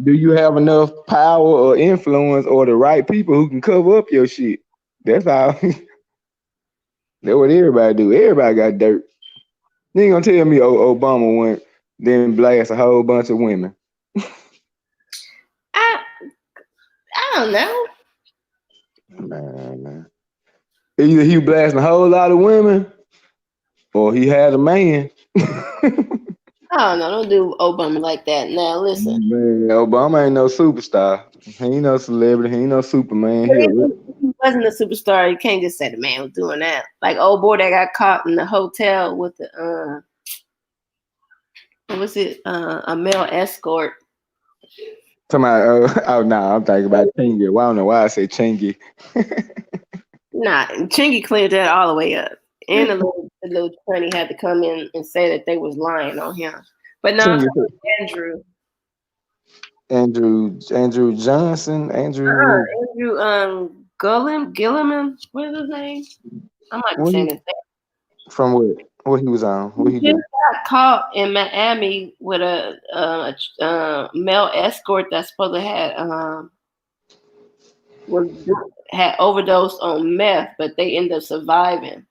do you have enough power or influence or the right people who can cover up your shit? That's all. That's what everybody do. Everybody got dirt. You ain't gonna tell me Obama went then blast a whole bunch of women. I I don't know. Man. Either he blasting a whole lot of women or he had a man. I don't know. Don't do Obama like that. Now listen. Man, Obama ain't no superstar. He ain't no celebrity. He ain't no Superman. But if he wasn't a superstar, you can't just say the man was doing that. Like old boy that got caught in the hotel with the what was it? A male escort. Talking about, oh, no, I'm thinking about Chingy. Well, I don't know why I say Chingy. Nah, Chingy cleared that all the way up. And the little tranny had to come in and say that they was lying on him. But no, I'm Chingy, talking about Andrew. Andrew Johnson, Andrew, Andrew Gilliman. What is his name? I might be what saying he, his name. from what he was on, what He he just do? got caught in Miami with a male escort that's supposed to was had overdosed on meth, but they ended up surviving.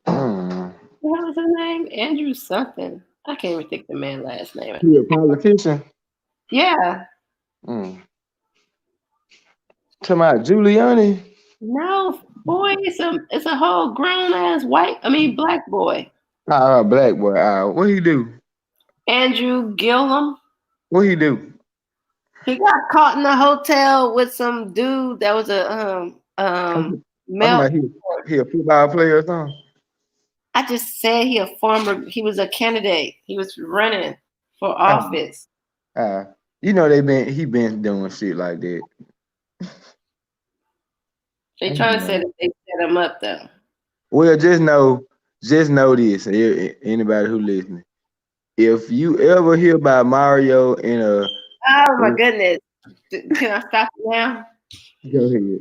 Hmm. What was his name? Andrew something. I can't even think the man's last name. He a politician. Yeah. Mm. Talking about Giuliani. No, boy, it's a whole grown ass black boy. Black boy. What he do? Andrew Gillum. What he do? He got caught in a hotel with some dude that was a I'm talking male. about he a football player or something. I just said he was a candidate. He was running for Uh, office. you know he been doing shit like that. They trying to say that they set him up though. Well, just know this. Anybody who listening, if you ever hear about Mario in a, Oh my goodness. Can I stop it now? go ahead.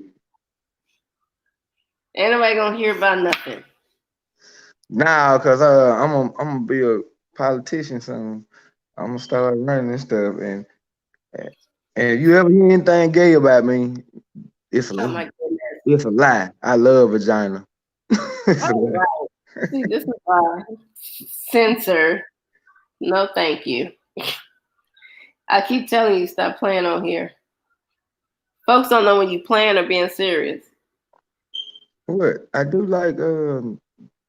Ain't nobody gonna hear about nothing. Nah, cause I'm gonna be a politician soon. I'm gonna start running and stuff, and if you ever hear anything gay about me, it's a Oh lie. my goodness. It's a lie. I love vagina. It's a All lie. right. See, this is why censor. No, thank you. I keep telling you, stop playing on here. Folks don't know when you playing or being serious. What I do like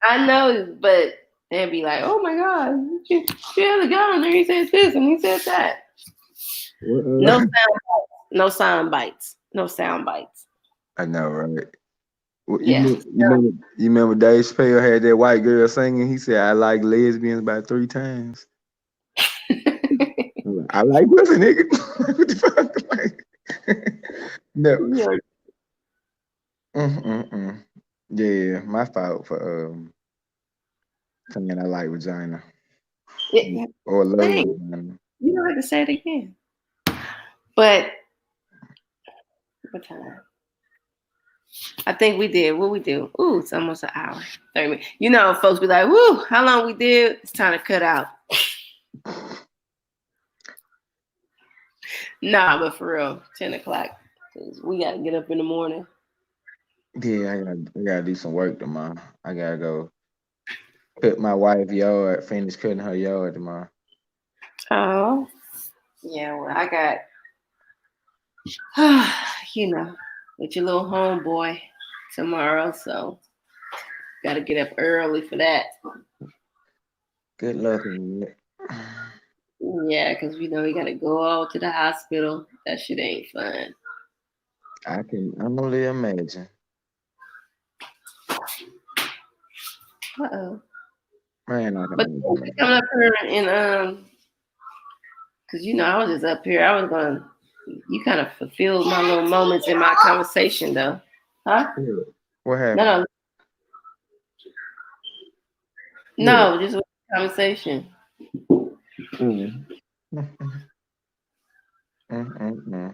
I know, but they'd be like, "Oh my God, she had a gun there. He said this and he said that." what, No sound, no sound bites, no sound bites. I know, right? Well, Yes. you remember Dave Chappelle had that white girl singing? He said, "I like lesbians about 3 times." I'm like, I like pussy, nigga. What the fuck? Like, no. You're- Mm-mm-mm. Yeah, my fault for saying I like vagina or love Dang, vagina. you don't have to say it again. But what time? I think we did. What we do? Ooh, it's almost an hour. 30 minutes. You know, folks be like, "Woo, how long we did?" It's time to cut out. Nah, but for real, 10 o'clock. 'Cause we gotta get up in the morning. Yeah, I gotta do some work tomorrow. I gotta go cut my wife's yard, finish cutting her yard tomorrow. Oh, yeah. Well, I got, with your little homeboy tomorrow, so gotta get up early for that. Good luck in it. Yeah, because we gotta go all to the hospital. That shit ain't fun. I can only imagine. Uh oh. Man, I can But only coming imagine. up here and because I was just up here. I was going. You kind of fulfilled my little moments in my conversation, though, huh? What No, happened? no, What? no. Just conversation. Mm. Mm-mm-mm.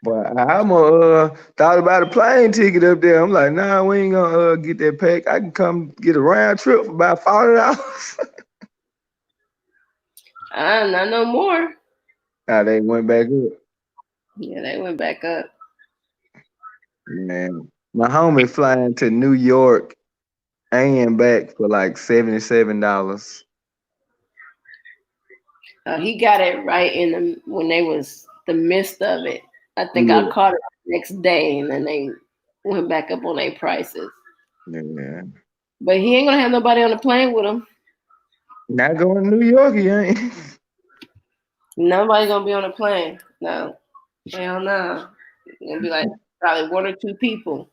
But I almost thought about a plane ticket up there. I'm like, nah, we ain't gonna get that pack. I can come get a round trip for about $40. Not no more. Nah, they went back up. Yeah, they went back up. Man, my homie flying to New York and back for like $77. He got it right in the when they was the midst of it. I think I Yeah, caught it the next day, and then they went back up on their prices. yeah. But he ain't gonna have nobody on the plane with him. Not going to New York, he ain't. Nobody's gonna be on the plane. No, hell no. It's gonna be like probably one or two people.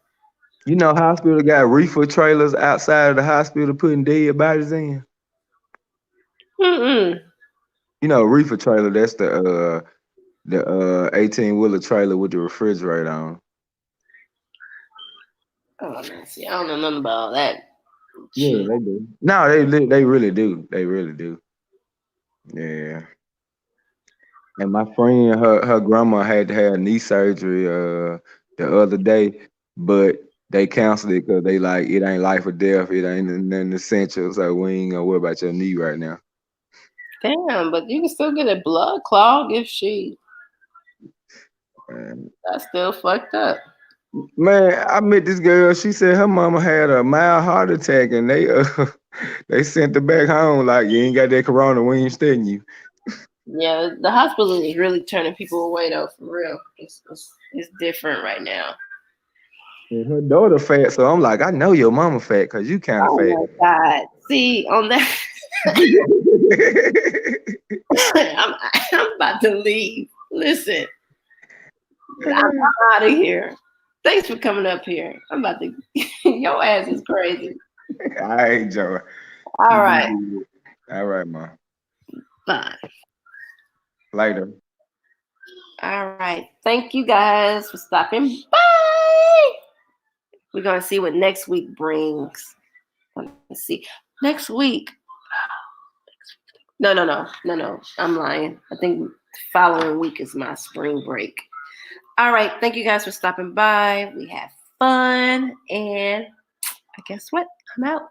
You know, hospital got reefer trailers outside of the hospital putting dead bodies in. Mm-mm. You know, reefer trailer. That's the 18-wheeler trailer with the refrigerator on. Oh man, see, I don't know nothing about all that Yeah, shit. they do. No, they really do. They really do. Yeah. And my friend, her grandma had to have knee surgery the other day, but they canceled it because they like it ain't life or death. It ain't nothing essential, so we ain't gonna worry about your knee right now. Damn, but you can still get a blood clog if she. Man, That's still fucked up. Man, I met this girl. She said her mama had a mild heart attack, and they they sent her back home like you ain't got that corona. We ain't studying you. Yeah, the hospital is really turning people away though, for real. It's different right now. And her daughter fat, so I'm like, I know your mama fat because you kind of Oh fat. my God. See, on that, I'm, I'm about to leave. Listen, I'm out of here. Thanks for coming up here. I'm about to, your ass is crazy. All right, Joe. All right. All right, ma. Bye. Later. All right. Thank you guys for stopping by. We're going to see what next week brings. Let me see. Next week. No. I'm lying. I think the following week is my spring break. All right. Thank you guys for stopping by. We had fun. And guess what? I'm out.